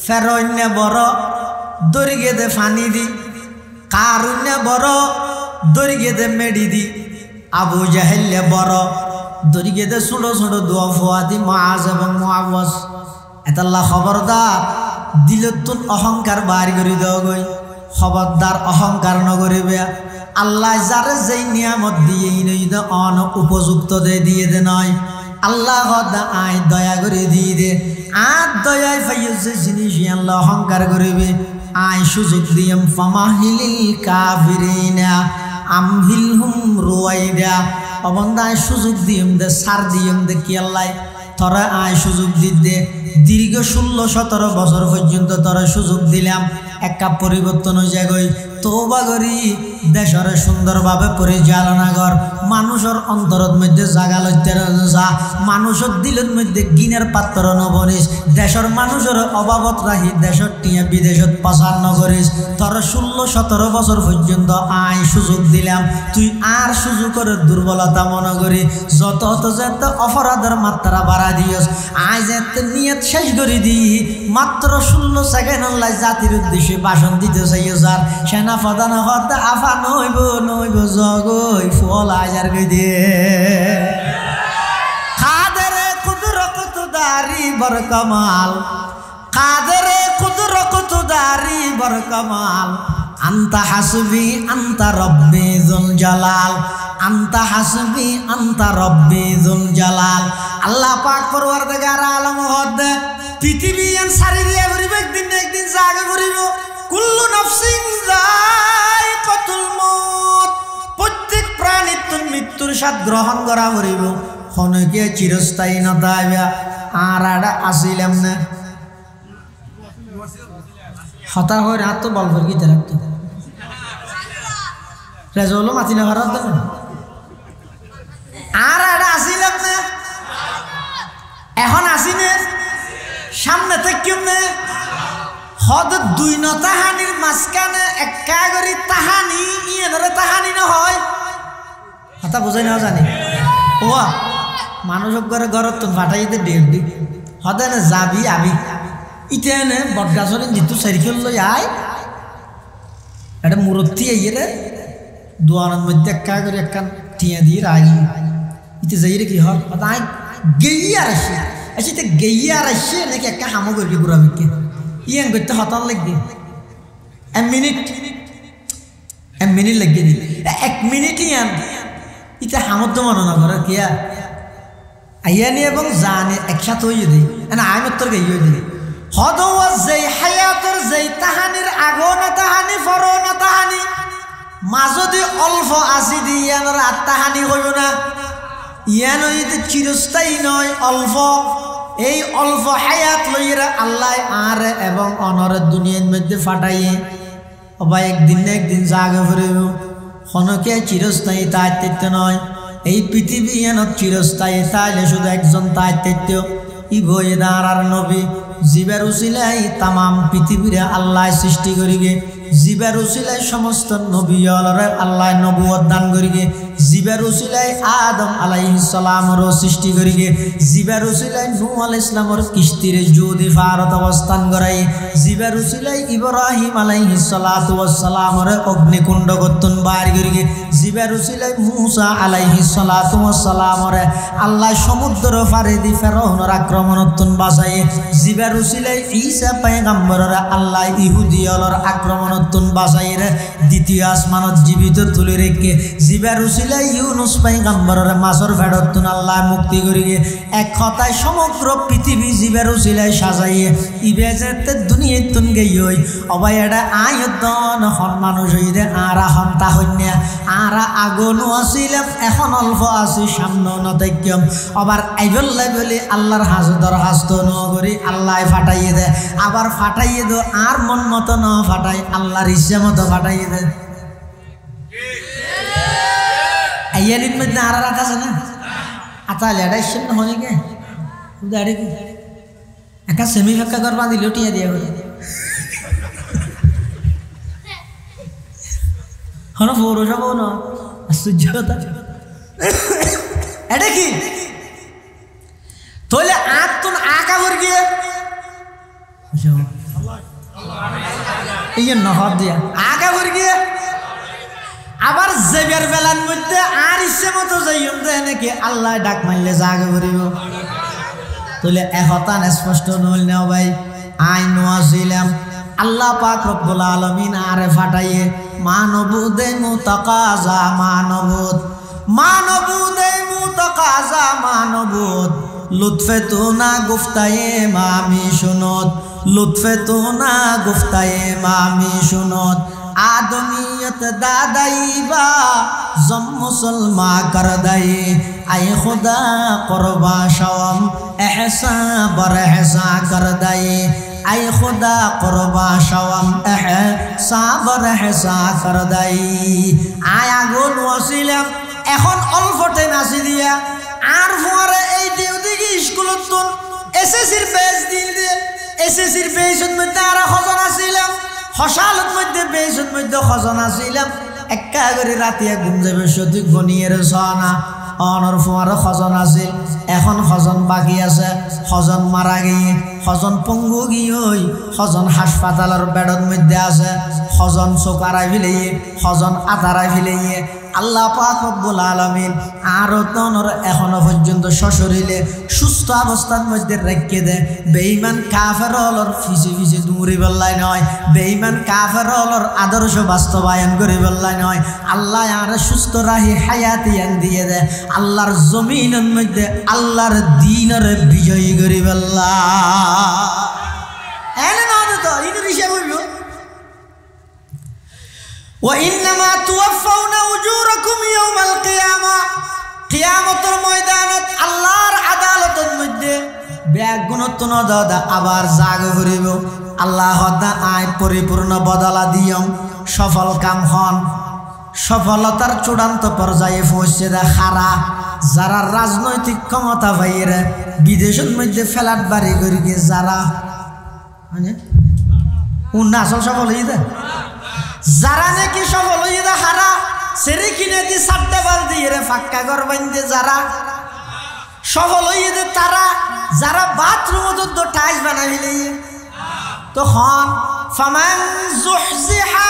ফেরন্য বড় দৈর্ঘ্যে দে ফানি দি কারুণ্য বড় দৈর্ঘ্যে দে মেডি দি আবু জাহেল্য বড় দৈর্ঘ্যে দে ছোট ছোট দোয়া ফোয়া দি মুআজ এবং মুআওয়াজ এতাল্লাহ খবরদার দিলতুন অহংকার বার করে দেওয়া গই খবরদার অহংকার নগরিবে আল্লাহ যারে যেই নিয়ামত দিয়ে নইদ অন উপযুক্ত দিয়ে দে নয় আল্লাহ আয় দয়া করে দিয়ে দে আর দয়ায় ফাইছে জিনিস আল্লাহ অহংকার করিবে আয় সুযোগ দিয়াম ফামাহিলিল কাফিরিনা আমহিলহুম রুয়াইদা অবন্দায় সুযোগ দিয়াম দে সার দিয়াম দে কি আল্লাহ তোরা আয় সুযোগ দিতে দীর্ঘ 16-17 বছর পর্যন্ত তোরা সুযোগ দিলাম একটা পরিবর্তন হয়ে যায় তওবা করি দেশের সুন্দরভাবে পরিচালনা কর মানুষের অন্তরের মধ্যে জাগা লইতে যা মানুষের দিলের মধ্যে গিনের পাত্র নবরিস দেশের মানুষের অভাবত রাখি দেশের টিয়া বিদেশত পাচার নগরিস তোর 16-17 বছর পর্যন্ত আয় সুযোগ দিলাম তুই আর সুযোগের দুর্বলতা মনে করি যত যত অপরাধের মাত্রা বাড়া দিয়স আয় যেতে নিয়ত শেষ করে দি মাত্র 16 সেকেন্ড জাতির উদ্দেশ্যে ভাষণ দিতে চাইও স্যার সেনা প্রধান হতে আফা নইব নইব জগই ফল আজার গই দিয়ে কাদেরে কুদরত দারি বর কামাল কাদেরে কুদরত দারি বর কামাল আনতা হাসবি আনতা রব্বি যুল জালাল আনতা হাসবি আনতা রব্বি যুল জালাল আল্লাহ পাক পরওয়ারদিগার আলম হদ পৃথিবী এন সারি দিয়ে ঘুরিব একদিন জাগে ঘুরিব কুল্লু নাফসিন যায়িকাতুল মউত প্রত্যেক প্রাণীর মৃত্যুর স্বাদ গ্রহণ করা করিব ক্ষণকে চিরস্থায়ী নতাইবা আর আড়া আসিলাম না হতা হয়ে রাত তো বল করে গীতে রাখতো রেজলো মাতি না ভারত আর আড়া আসিলাম না এখন আসিনে সামনে থেকে না হদ দুই ন তাহানির মাঝখানে একা করি তাহানি ইয়ে ধরে তাহানি না হয় কথা বোঝাই না জানি ও মানুষ ঘরে ঘরত তো ফাটাইতে ডেট দি হদে না যাবি আবি ইতে নে বটগাছর জিতু সাইকেল লই আয় এটা মূর্তি আইয়ে রে দুয়ারের মধ্যে একা করে একখান টিয়া দিয়ে রাগি ইতে যাই রে কি হয় আয় গেইয়ার আসে আসিতে গেইয়ার আসে নাকি একটা হামো করি পুরা বিকে ইয়ান করতে হতাল লাগবে 1 মিনিট লাগবে দি 1 মিনিট ইয়ান ইতে হামত মনে না করে কিয়া আইয়ানি এবং জানে একসাথে হইয়ে দিই না আমি তোর গেইয়ে দিই হদওয়া যেই হায়াতের যেই তাহানির আগো না তাহানি ফরো না তাহানি মাজদি অল্প আসি দি ইয়ানোর আত্মাহানি হইব না ইয়ান হইতে চিরস্থায়ী নয় অল্প এই অল্প হায়াত লইরা আল্লাহ আর এবং অনরের দুনিয়ার মধ্যে ফাটাইয়ে অবা একদিন না একদিন জাগে ফিরিব ক্ষণকে চিরস্থায়ী তাইত্য নয় এই পৃথিবী এন চিরস্থায়ী তাইলে শুধু একজন তাইত্য ই বই দাঁড়ার নবী জিবার উসিলাই তামাম পৃথিবীরে আল্লাহ সৃষ্টি করিবে জিবার উসিলাই সমস্ত নবী আল্লাহর আল্লাহ নবুয়ত দান করিবে জিবার উসিলাই আদম আলাইহিস সালামর সৃষ্টি করিবে জিবার উসিলাই নূহ আলাইহিস সালামর কিস্তির জুদি ফারত অবস্থান করাই জিবার উসিলাই ইব্রাহিম আলাইহিস সালাতু ওয়াস সালামর অগ্নিকুণ্ড গতন বাইর করিবে জিবার উসিলাই মূসা আলাইহিস সালাতু ওয়াস সালামর আল্লাহ সমুদ্র পারে দি ফেরাউনের আক্রমণতন বাঁচাই জিবার উসিলাই ঈসা পয়গম্বরের আল্লাহ ইহুদিয়লর আক্রমণতন বাঁচাই রে দ্বিতীয় আসমানত জীবিত তুলে রেখে জিবার উসিলাই ইউনুস পয়গম্বরের মাছর ফেরতন আল্লাহ মুক্তি করিয়ে এক কথায় সমগ্র পৃথিবী জিবার উসিলাই সাজাইয়ে ইবেজেতে দুনিয়াতন গেই অবাই এটা আয়তন হন মানুষ হইরে আরা হন্তা হইনা আরা আগনও আসিলাম এখন অল্প আছি সামনে নতাইকম আবার আইবল্লাই বলে আল্লাহর হাজদর হাস্ত নগরী আল্লাহ ফাটাইয়ে দেয় আবার ফাটাইয়ে দো আর মন মতো ন ফাটাই আল্লাহর ইচ্ছা মতো ফাটাইয়ে দেয় আইয়ালির মধ্যে আর রাত আছে না আতালে এটা ইচ্ছা না হনে কে উদারে কি একা সেমি ফাঁকা করবা দিল টিয়া দিয়ে বলে হন ফোরো যাবো না আশ্চর্য কথা এটা কি তোলে আত তুন আকা ভর গিয়ে এই নহর দিয়া আকা ভর গিয়ে আবার জেবের বেলার মধ্যে আর ইচ্ছে মতো যাইম দেয় নাকি আল্লাহ ডাক মারলে জাগে ভরিব তোলে একতান স্পষ্ট নইল নাও ভাই আই নোয়াছিলাম আল্লাহ পাক রব্বুল আলামিন আরে ফাটাইয়ে মানবুদে মুতাকাজা মানবুদ মানবুদে মুতাকাজা মানবুদ লুৎফে তো না গুফতায়ে মামি শুনত লুৎফে তো না গুফতায়ে মামি শুনত आदमियत दादाईबा जम मुसलमा कर दई आए खुदा कुर्बा शवम एहसा बर एहसा कर दई आए खुदा कुर्बा शवम एहसा बर एहसा कर दई आया गोल वसिलाम এখন অল্প টাইম আসি দিয়া আর পরে এই দেউদিকে স্কুলত তুন এসএসসির পেজ দিন দিয়ে এসএসসির পেজত মধ্যে আর খজন আসিলাম হসালত মধ্যে বেজত মধ্যে খজন আসিলাম একা করে রাতিয়া ঘুম যাবে সঠিক ঘনিয়ের সনা অনর ফুয়ার খজন আছিল এখন খজন বাকি আছে খজন মারা গিয়ে খজন পঙ্গু গিয়ে খজন হাসপাতালের বেডর মধ্যে আছে খজন চোকারাই ফেলিয়ে খজন আতারাই ফেলিয়ে আল্লাহ পাক রব্বুল আলামিন আরো তনর এখনো পর্যন্ত সশরীরে সুস্থ অবস্থার মধ্যে রেখে দেয় বেঈমান কাফেরলর ফিসে ফিসে দূরে বললাই নয় বেঈমান কাফেরলর আদর্শ বাস্তবায়ন করে বললাই নয় আল্লাহ আর সুস্থ রাহি হায়াতিয়ান দিয়ে দেয় আল্লাহর জমিনের মধ্যে আল্লাহর দ্বীনের বিজয়ী করে বললা এনে না তো ইনের হিসাব হইল وإنما توفون أجوركم يوم القيامة قيامة الميدانات আল্লাহর আদালতের মধ্যে ব্যাগুণত নদা আবার জাগ করিব আল্লাহ দা আয় পরিপূর্ণ বদলা দিয়ম সফল কাম হন সফলতার চূড়ান্ত পর্যায়ে পৌঁছে দা খারা যারা রাজনৈতিক ক্ষমতা ভাইয়েরা বিদেশের মধ্যে ফ্ল্যাট বাড়ি করে গিয়ে যারা মানে আসল সফল হয়ে যায় যারা নাকি সফল হয়ে দা হারা সেরে কিনে দি সাতটা বাল দিয়ে রে ফাক্কা ঘর বাঁধতে যারা সফল হয়ে দে তারা যারা বাথরুম তো টাইলস বানাইলে তখন ফামান যুহজিহা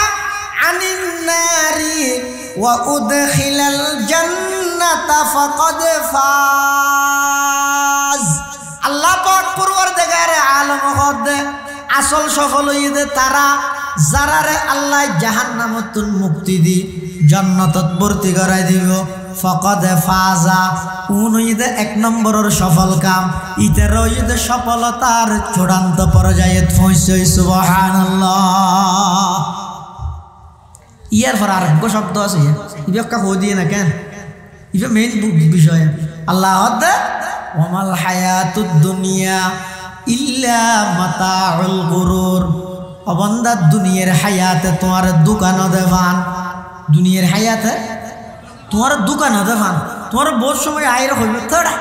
আনিন নারি ওয়া উদখিলাল জান্নাতা ফাকাদ ফাজ আল্লাহ পাক পরওয়ারদিগার আলম হদে আসল সফল হয়ে দে তারা যারা রে আল্লাহ জাহান্নামতুন মুক্তি দি জান্নাতত ভর্তি করাই দিব ফাকাদ ফাজা উনইদে এক নম্বরের সফল কাম ইতার ইদে সফলতার চূড়ান্ত পর্যায়ে পৌঁছে সুবহানাল্লাহ ইয়ার পর আর এক শব্দ আছে ইবেকা কই দিয়ে না কেন ইবে মেইন বিষয় আল্লাহ হদে ওয়ামাল হায়াতুদ দুনিয়া ইল্লা মাতাউল গুরুর অবন্দা দুনিয়ার হায়াতে তোমার দোকান দেবান দুনিয়ার হায়াতে তোমার দোকান দেবান তোমার বহুত সময় আয়ের হইবে তোরা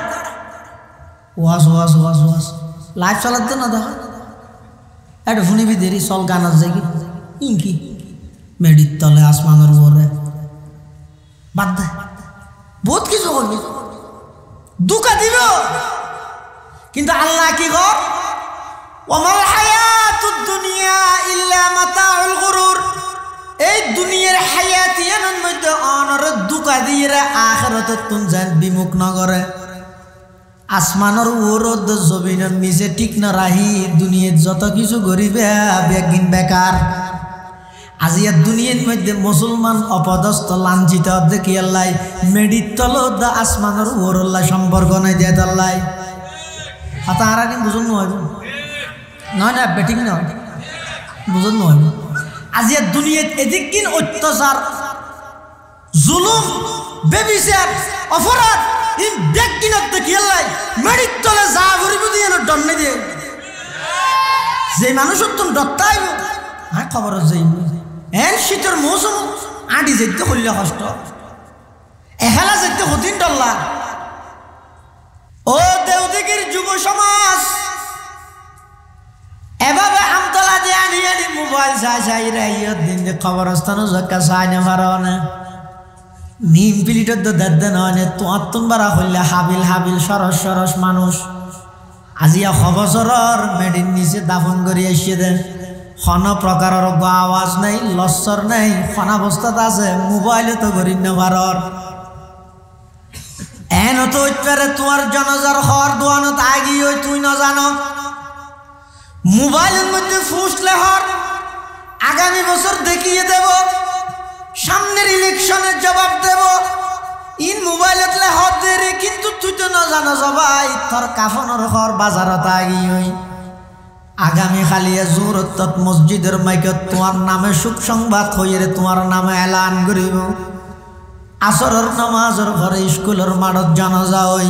ওয়াজ ওয়াজ ওয়াজ ওয়াজ লাইফ চালাতে না দেখা এটা শুনিবি দেরি চল গানার যাই ইনকি মেডির তলে আসমানের উপরে বাদ দে বহুত কিছু করবি দুকা দিব কিন্তু আল্লাহ কি কর ওয়ামাল হায়াতুদ দুনিয়া ইল্লা মাতাউল গুরুর এই দুনিয়ার হায়াত ইয়ানোর মধ্যে অনর দুকা দিয়ে আখিরাতত তুন জান বিমুখ নগরে আসমানের ওরদ জমিনের নিচে ঠিক না রাহি দুনিয়ার যত কিছু গরিবে বেগিন বেকার আজিয়া দুনিয়ার মধ্যে মুসলমান অপদস্থ লাঞ্ছিত দেখি আল্লাহ মেডির তলত আসমানের ওরল্লাহ সম্পর্ক নাই দিয়ে আল্লাহ হাতা হারা দিন বুঝুন নয় নয় না বেটিং নয় বুঝুন নয় আজিয়া দুনিয়াত এদিক কিন অত্যাচার জুলুম বেবিচার অপরাধ ইন বেগিনত দেখি আল্লাহ মেডির তলে যা ভরিব দিয়ে ডন্নে দিয়ে যে মানুষ তুমি ডরতাইব আর খবর যাইব এন শীতের মৌসুম আঁটি যেতে করলে কষ্ট এহেলা যেতে হতিন ডল্লা ও দেওদিগির যুব সমাজ এভাবে আমতলা দিয়ে আনি আনি মোবাইল চাই রাইয়ত দিন যে খবরস্থানও জক্কা চাই না পারো না নিম পিলিটর তো দেদ নয় তোমার তুন বারা হইলে হাবিল হাবিল সরস সরস মানুষ আজিয়া খবসরর মেডির নিচে দাফন করে এসে দেন কোন প্রকারের আওয়াজ নাই লস্বর নাই অবস্থাত আছে মোবাইলে তো করি না ভারর এন তো উত্তরে তোমার জনজার হর দোয়ানত আগি ওই তুই না জানো মোবাইলের মধ্যে ফুসলে হর আগামী বছর দেখিয়ে দেব সামনের ইলেকশনের জবাব দেব ইন মোবাইলত লে হর দেরে কিন্তু তুই তো না জানো সবাই তোর কাফনের হর বাজারত আগি ওই আগামী খালিয়া জোরত মসজিদের মাইকত তোমার নামে সুখ সংবাদ হইয়ে তোমার নামে এলান করিব আসরের নামাজের ঘরে স্কুলের মাঠত জানাজা হই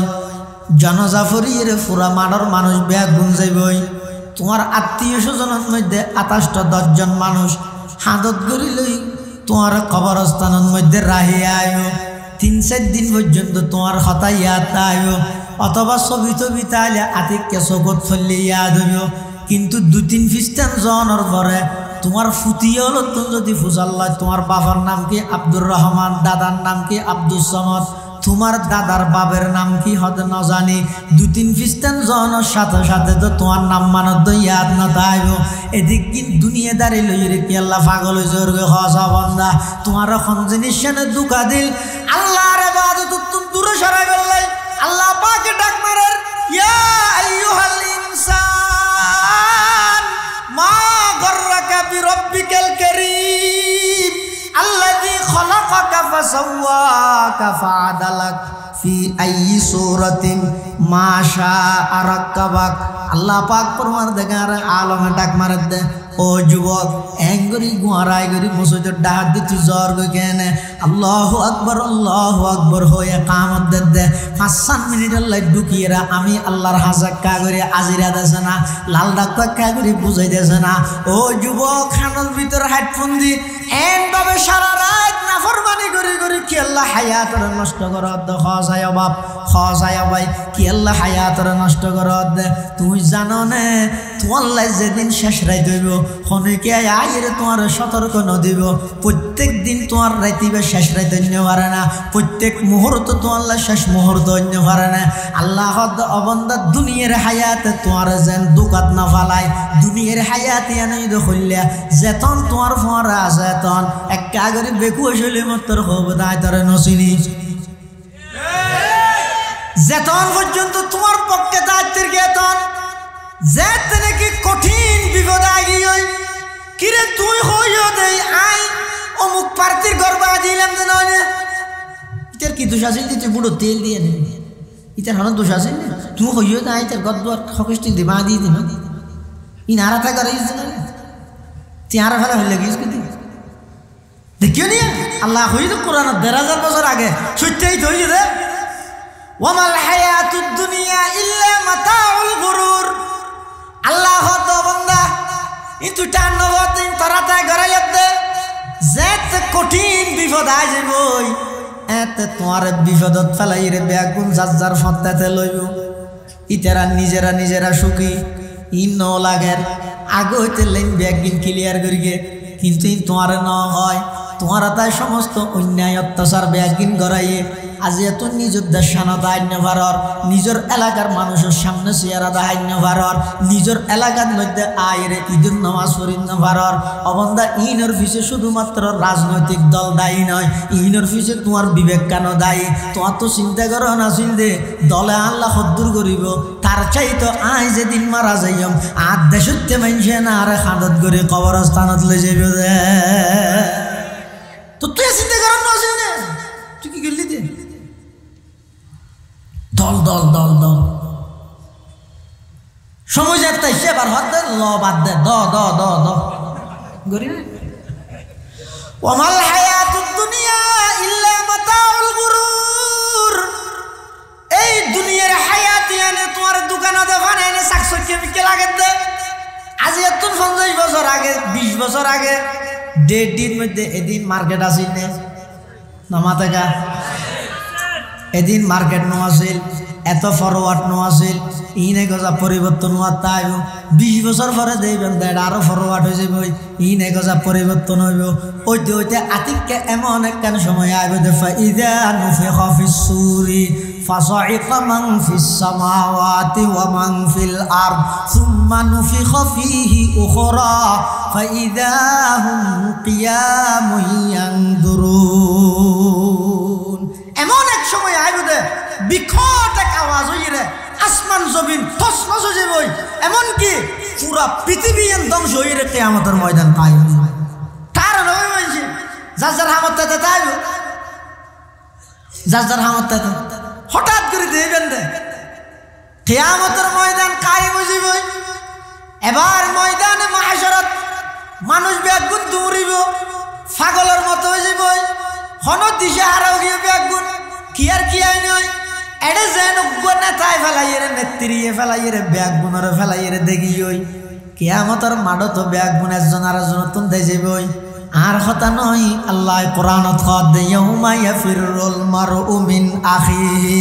জানাজা ফরিয়ে পুরা মাঠর মানুষ ব্যাগ গুঞ্জাইবই তোমার আত্মীয় স্বজনের মধ্যে 28-10 জন মানুষ হাতত গড়ি লই তোমার কবরস্থানের মধ্যে রাহিয়া আয়ো 3-4 দিন পর্যন্ত তোমার কথা ইয়াদ আয়ো অথবা ছবি টবি তাইলে আতিককে চকত ফেললে ইয়াদ হইব কিন্তু 2-3 খ্রিস্টান জনের পরে তোমার ফুটি হলো তুমি যদি ফুজাল্লা তোমার বাবার নাম কি আব্দুর রহমান দাদার নাম কি আব্দুল সমদ তোমার দাদার বাবের নাম কি হতে না জানি 2-3 খ্রিস্টান জনের সাথে সাথে তো তোমার নাম মানত ইয়াদ না তাইব এদিক কি দুনিয়াদারি লই রে কি আল্লাহ পাগল হইছে ওরে হসা বান্দা তোমার কোন জিনিস এনে দুকা দিল আল্লাহর ইবাদত তুমি দূরে সরাই গেলাই আল্লাহ পাকে ডাক মারার ইয়া আইয়ুহাল ইনসান মা গররাকা বিরব্বিকাল কারীম আল্লাযী খলাকাকা ফাসাওয়াকা ফাআদালাক ফি আইয়ি সূরাতিন মা শাআ রাক্কাবাক আল্লাহ পাক পরমার্দিগার আলমে ডাক মারে দে ও যুবক এঙ্গরি গুয়ারাই গরি মসজিদের ডাক দিতে জ্বর গেনে আল্লাহু আকবার হয়ে কামত দে 5-7 মিনিটের লাই ঢুকিয়েরা আমি আল্লাহর হাজাক কা করে আজিরা দেছে না লাল ডাক কা করে বুঝাই দেছে না ও যুবক খানের ভিতর হেডফোন দি এন ভাবে সারা রাত নাফরমানি করে করে কি আল্লাহ হায়াতরে নষ্ট করত দে খসায় বাপ খসায় ভাই কি আল্লাহ হায়াতরে নষ্ট করত দে তুমি জানো না তোমার লাই যেদিন শেষ রাত হইব খনিকে আইরে তোমার সতর্ক ন দিব প্রত্যেক দিন তোমার রাইতিবে শেষ রাত অন্য পারে না প্রত্যেক মুহূর্ত তোমার শেষ মুহূর্ত অন্য পারে না আল্লাহ অবন্দা দুনিয়ার হায়াতে তোমার যেন দুকাত না ফালাই দুনিয়ার হায়াতে আনাই দেখলিয়া যেতন তোমার ফোয়ারা আছে তখন এক কাগরে বেকু আসলে মতর হব তাই তার নসিনি যেতন পর্যন্ত তোমার পক্ষে দায়িত্বের গেতন যেতে নাকি কঠিন বিপদ আগি হই কিরে তুই হইও দেই আই অমুক প্রার্থীর গর্বা দিলাম যে নয় ইতার কি দোষ আছে তুই বুড়ো তেল দিয়ে দে ইতার হন দোষ আছে তুই হইও না ইতার গদ্দর খকিস্টি দিবা দিয়ে দিন ই নারা থাকার তুই আরা ফেলা হইলে গিয়েছ কিন্তু দেখিও নি আল্লাহ হইল কোরআন 1000 বছর আগে সত্যিই তো হইছে রে ওয়ামাল হায়াতুদ দুনিয়া ইল্লা মাতাউল গুরুর আল্লাহ তো বান্দা ইতু টান নবদিন তরাতায় গরাইত দে যেতে কঠিন বিপদ আই যাবই এতে তোমার বিপদত ফেলাই রে বেগুন যার ফতাতে লইব ইতারা নিজেরা সুখী ইন লাগের আগে হইতে লাইন ব্যাগিন ক্লিয়ার করিগে কিন্তু তোমার ন হয় তোমার তাই সমস্ত অন্যায় অত্যাচার ব্যাগিন গড়াইয়ে আজ এত নিজের দেশানতা হান্য ভারর নিজের এলাকার মানুষের সামনে চেয়ারাদা হান্য ভারর নিজের এলাকার মধ্যে আয়ের ঈদের নামাজ পড়িন্ন ভারর অবন্ধা ইনের পিছে শুধুমাত্র রাজনৈতিক দল দায়ী নয় ইনের পিছে তোমার বিবেক কেন দায়ী তোমার তো চিন্তা করো নাছিল দে দলে আল্লাহ হদ্দুর করিব তার চাইতো আই যেদিন মারা যাইম আর দেশতে মানছে না আরে খাদত করে কবরস্থানত লই যাইব দে তো তুই চিন্তা করো নাছিল না তুই কি গেলি দে দল দল দল দল সময় যাতে সেবার হাত দে ল বাদ দে দ দ দ দ গরি ওয়ামাল হায়াতুদ দুনিয়া ইল্লা মাতাউল গুরুর এই দুনিয়ার হায়াতি এনে তোমার দোকানে দোকানে এনে সাকসকে বিকে লাগে দে আজ এত 50 বছর আগে 20 বছর আগে ডেট মধ্যে এদিন মার্কেট আসিল নে নামাতেকা এদিন মার্কেট নো আসিল এত ফরওয়ার্ড নো আসিল ইনে গজা পরিবর্তন হওয়া তাই 20 বছর পরে দেখবেন দেড় আরো ফরওয়ার্ড হয়ে যাবে ইনে গজা পরিবর্তন হইব ওইতে ওইতে আতিককে এমন একখান সময় আইব দেখা ইদা নুফিখা ফিস সূরি ফাসাইকা মান ফিস সামাওয়াতি ওয়া মান ফিল আরদ সুম্মা নুফিখা ফীহি উখরা ফাইদা হুম কিয়ামুন ইয়ানদুরুন এমন এক সময় আইব দে বিকট এক আওয়াজ হইরে আসমান জমিন তছনছ হয়ে যাবে এমন কি পুরা পৃথিবী ধ্বংস হইরে কিয়ামতের ময়দান কায়েম তার নয় মানছে যার যার হামত তাতে তাইব যার যার হামত তাতে হঠাৎ করে দেবেন দে কিয়ামতের ময়দান কায়েম হয়ে যাবে এবার ময়দানে মাহশরত মানুষ ব্যাগুন দৌড়িব পাগলের মতো হয়ে যাবে হন দিশা হারাও গিয়ে ব্যাগুন কি আর কি আই নয় এডে যেন নেতায় ফেলাইয়েরে নেত্রিয়ে ফেলাইয়েরে ব্যাগ বুনরে ফেলাইয়েরে দেখি ওই কিয়ামতের মাঠে তো ব্যাগ বুন একজন আর একজন তুন দেই যাবই আর কথা নয় আল্লাহ কোরআনত কদ দে ইয়াউমা ইয়াফিরুল মারউ মিন আখিহি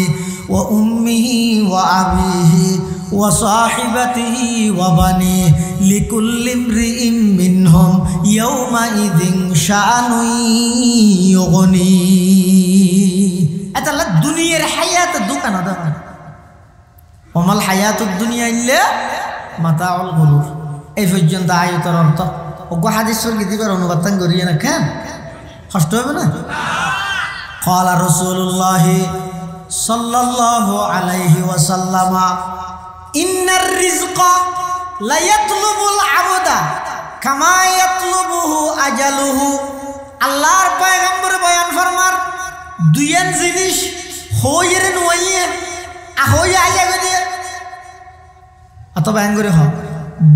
ওয়া উম্মিহি ওয়া আবিহি ওয়া সাহিবাতিহি ওয়া বানি লিকুল্লি ইমরিইম মিনহুম ইয়াউমা ইযিন শাআনুন ইউগনি এতাল্লা দুনিয়ার হায়াত দোকান আদা ওমাল হায়াতুদ দুনিয়া ইল্লা মাতাউল গুরুর এই পর্যন্ত আয়াতের অর্থ ওগো হাদিসের কি দিবার অনুবাদ করিয়ে না কেন কষ্ট হবে না قال رسول الله صلى الله عليه وسلم ان الرزق لا يطلب العبد كما يطلبه اجله আল্লাহর পয়গম্বর বয়ান ফরমার দুইয়েন জিনিস হইরে নইয়ে আহইয়া আইয়া গদে অথবা আঙ্গুরে হ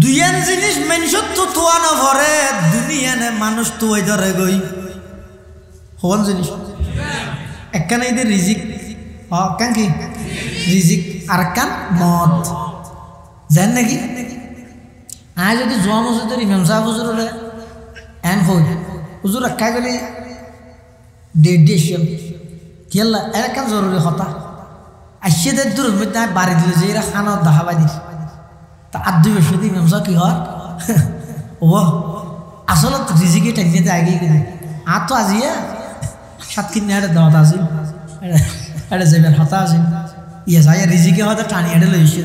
দুইয়েন জিনিস মানুষত তো তোয়া না ভরে দুনিয়ানে মানুষ তো ওই ধরে গই হন জিনিস একখানে এদের রিজিক কেন কি রিজিক আর কান মত জান নাকি আজ যদি জোয়া মসজিদের ইমাম সাহেব হুজুর হলে এন হই হুজুর একা গেলে ডেডিয়েশন কি আল্লাহ একান জরুরি হতা আসিদের দূর মধ্যে বাড়ি দিল যে এরা খানা দাহাবাই দিস তা আর 2 বছর দিন ইমাম সাহেব কি হয় ও আসলে রিজিকে টেকনিতে আগে গেলে আর তো আজিয়া 7 কিনে একটা দাওয়াত আছে এটা যাবেন হতা আছে ইয়ে যাই রিজিকে হয়তো টানি এটা লইছে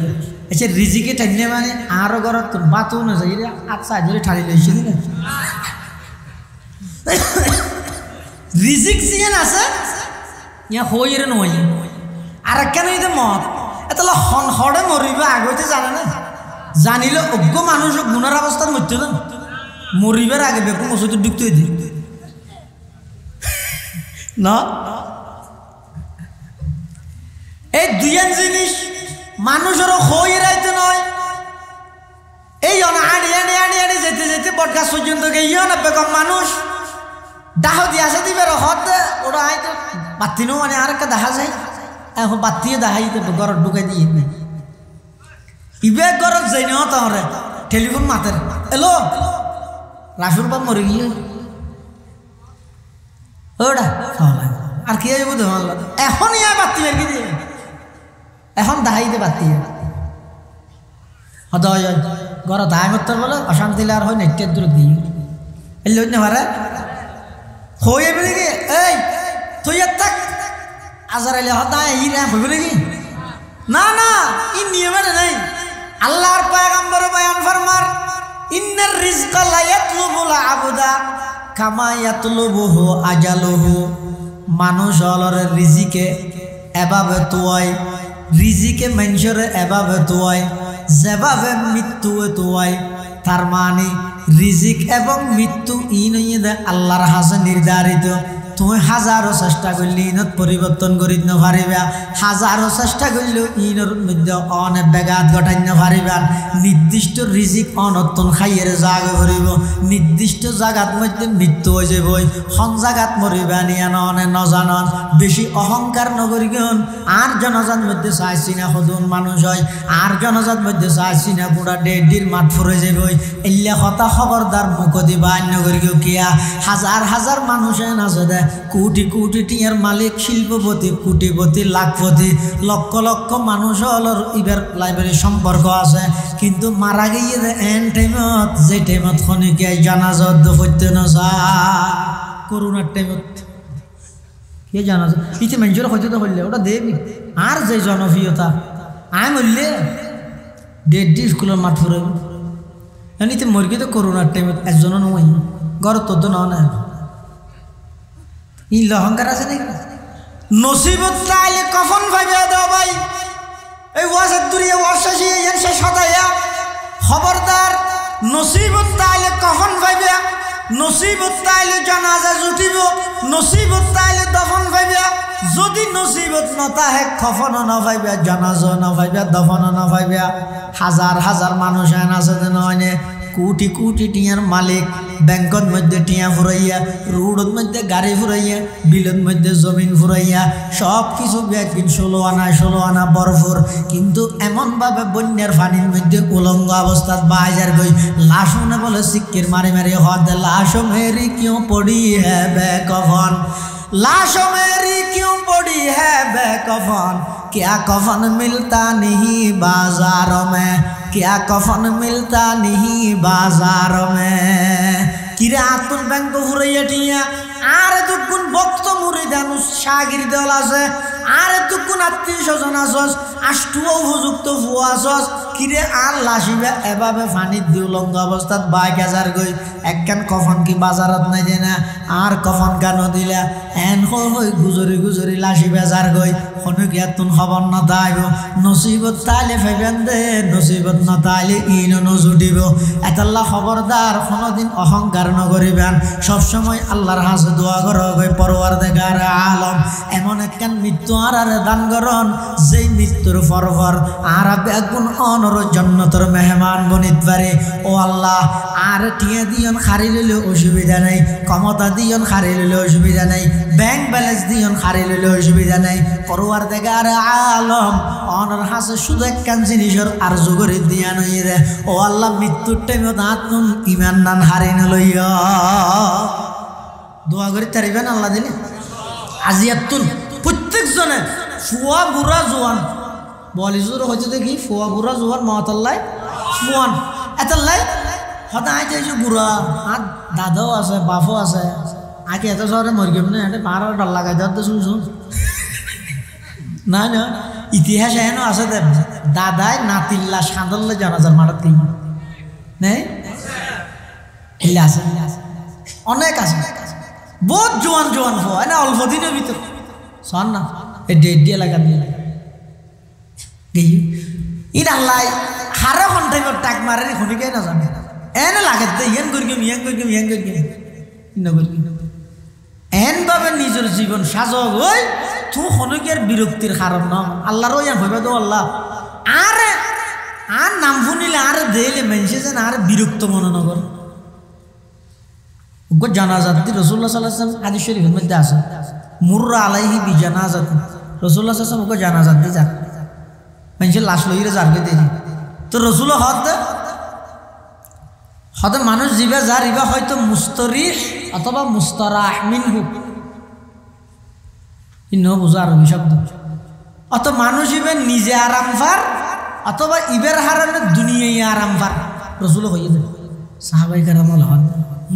আচ্ছা রিজিকে টানিয়ে মানে আরো ঘরত তোর বাতও না যাই আচ্ছা ধরে টানি লইছে না রিজিক জিয়ান আছে ইয়া হইরে নই আর কেন এই মত এতলা হন হড়ে মরিবে আগতে জানে না জানিলে অজ্ঞ মানুষ গুণার অবস্থার মধ্যে না মরিবার আগে বেকু মসজিদে ঢুকতে দি না এই দুইয়ান জিনিস মানুষেরও হইরাইতে নয় এই অনা আড়ি আড়ি আড়ি আড়ি যেতে যেতে বটগাছ পর্যন্ত গিয়ে না বেগম মানুষ দাহ দিয়ে আসে দিবে হত ওরা হয়তো বাতিনও মানে আর একটা দেখা যায় এখন বাতিয়ে দেখাইতে ঘর ঢুকাই দিয়ে ইবে ঘর যাই না তাহলে টেলিফোন মাতের এলো রাসুর বাপ মরে গিয়ে ওটা আর কি বুঝতে পারল এখন ইয়া বাতি আর কি দিয়ে এখন দেখাইতে বাতি হদ ঘর দায় মতো বলে অশান্তি আর হয় নেটের দূর দিয়ে এলে অন্য ভাড়া হয়ে বলে কি এই তুই থাক আজার এলে হতায় ই র্যাম হইব নাকি না না ই নিয়মে নাই আল্লাহর পয়গম্বর বয়ান ফরমার ইন্নার রিজকা লা ইয়াতলুবুল আবদা কামা ইয়াতলুবুহু আজালুহু মানুষ হলর রিজিকে এভাবে তোয় রিজিকে মানুষের এভাবে তোয় যেভাবে মৃত্যু তোয় তার মানে রিজিক এবং মৃত্যু আল্লাহর হাতে নির্ধারিত তুমি হাজারো চেষ্টা করলে ইনত পরিবর্তন করি নারিবা হাজারো চেষ্টা করলেও ইনর মধ্যে অনেক ব্যাঘাত ঘটাই নারিবা নির্দিষ্ট রিজিক অনতন খাইয়ের জাগে ভরিব নির্দিষ্ট জায়গার মধ্যে মৃত্যু হয়ে যাব হন জায়গাত মরিবা নিয়ে অনে নজানন বেশি অহংকার নগরীগণ আর জনজাত মধ্যে চাইছি না সদন মানুষ হয় আর জনজাত মধ্যে চাইছি না পুরা ডেডির মাঠ ফুরে যাব এল্লা কথা খবরদার মুখ দিবা নগরীগ কিয়া হাজার হাজার মানুষে নাচে দেয় কোটি কোটি টিয়ার মালিক শিল্পপতি কোটিপতি লাখপতি লক্ষ লক্ষ মানুষ হলর ইবার লাইব্রেরি সম্পর্ক আছে কিন্তু মারা গিয়ে এন টাইমত যে টাইমত খনিকে জানাজত হইতে না করোনার টাইমত কে জানাজ ইতি মানুষের হইতে তো হইলে ওটা দেবি আর যে জনপ্রিয়তা আয় মরলে ডেডি স্কুলের মাঠ ফুরে এমনিতে মরগে তো করোনার টাইমত একজনও নয় ঘর তোর তো না ই অহংকার আছে নাকি নসিবত চাইলে কফন ভাবিয়া দাও ভাই এই ওয়াজের দূরিয়া ওয়াশাসি এনসে সদাইয়া খবরদার নসিবত চাইলে কফন ভাবিয়া নসিবত চাইলে জানাজা জুটিব নসিবত চাইলে দফন ভাবিয়া যদি নসিবত নতাহে কফনও না ভাবিয়া জানাজা না ভাবিয়া দফনও না ভাবিয়া হাজার হাজার মানুষ এন আছে নয় কোটি কোটি টিয়ার মালিক ব্যাংকত মধ্যে টিয়া ফুরাইয়া রোডত মধ্যে গাড়ি ফুরাইয়া বিলত মধ্যে জমিন ফুরাইয়া সব কিছু একদিন 16 আনা বরফর কিন্তু এমনভাবে বন্যার পানির মধ্যে উলঙ্গ অবস্থাত বাজার গই লাশ মনে বলে সিক্কির মারি মারি হদ লাশ মেরি কিউ পড়ি হ্যাঁ বে কফন লাশ মেরি কিউ পড়ি হ্যাঁ বে কফন क्या कफन मिलता नहीं बाजार में क्या कफन मिलता नहीं बाजार में किरे आतुल बैंक ফুরাইয়া টিয়া আর দুগুণ ভক্ত মুরিদানুস শাগির দল আছে আর দুগুণ আত্মীয় স্বজন আসস আষ্টুও উপযুক্ত ফুয়া আসস কিরে আর লাশিবা এভাবে পানির দিউলঙ্গ অবস্থাত 22,000 গই একখান কফন কি বাজারত নাই যায় না আর কফন কেন দিলা এন হই গুজরি গুজরি লাশিবা যার গই হনুকিয়া তুন খবর না দাইব নসিবত তাইলে ফেবেন দে নসিবত না তাইলে ইন নজুটিব এতাল্লাহ খবরদার কোনোদিন অহংকার নকরিবেন সবসময় আল্লাহর হাতে দোয়া করো গই পরওয়ারদিগার আলম এমন একখান মৃত্যু আর দান করন যেই মৃত্যুর পরপর আর বেগুন অনর জান্নাতের মেহমান বনিত পারে ও আল্লাহ আর টিয়া দিয়ন খারি লইলে অসুবিধা নাই ক্ষমতা দিয়ন খারি লইলে অসুবিধা নাই ব্যাংক ব্যালেন্স দিয়ন খারি লইলে অসুবিধা নাই পরওয়ারদিগার আলম অনর হাতে শুধু একখান জিনিসের আরজু করে দিয়া নই রে ও আল্লাহ মৃত্যুর টাইমত আতুন ইমান নান হারি নলইয়া দোয়া করে তারিবেন আল্লাহ দিলে আজিয়াতুন প্রত্যেকজনে ফুয়া বুড়া জোয়ান বলিজুর হচ্ছে দেখি ফুয়া বুড়া জোয়ান মহাতাল্লাই ফুয়ান এতাল্লাই হতা আইতে যে বুড়া আর দাদাও আছে বাপও আছে আগে এত শহরে মরি গেম না এটা পাহাড় ডাল লাগাই দেওয়ার তো শুনছো না না ইতিহাস এখনো আছে দে দাদাই নাতিল্লা সাঁদল্লে জানাজার মারাত নেই এলে আছে অনেক আছে বহুত জোয়ান জোয়ান হয় না অল্প দিনের ভিতর শোন না এই ডেট দিয়ে লাগা দিয়ে ইন আল্লাহ হারে ঘন্টায় টাক মারে খুনিকে না জানে এনে লাগে ইয়ান করিম ইয়ান করিম ইয়ান করিম এন ভাবে নিজের জীবন সাজক ওই তু খনকের বিরক্তির কারণ ন আল্লাহরও ইয়ান হইবা তো আল্লাহ আরে আর নাম শুনিলে আর দেইলে মেনছে যেন আর বিরক্ত মনে নগর জানাজাত রাসূলুল্লাহ সাল্লাল্লাহু আলাইহি ওয়াসাল্লাম হাদিস শরীফের মধ্যে আছে মুররা আলাইহি বিজানাজাত রাসূলুল্লাহ সাল্লাল্লাহু আলাইহি ওয়াসাল্লাম ওকে জানাজাত দিয়ে যান মানুষের লাশ লইরে যারকে দিয়ে তো রাসূল হদ মানুষ জিবা যার ইবা হয়তো মুস্তরিহ অথবা মুস্তারাহ মিনহু ইনো বুঝার শব্দ অত মানুষ ইবে নিজে আরাম পার অথবা ইবের হারানে দুনিয়ায় আরাম পার রসুল হইয়ে দেন সাহাবাই কারামল হন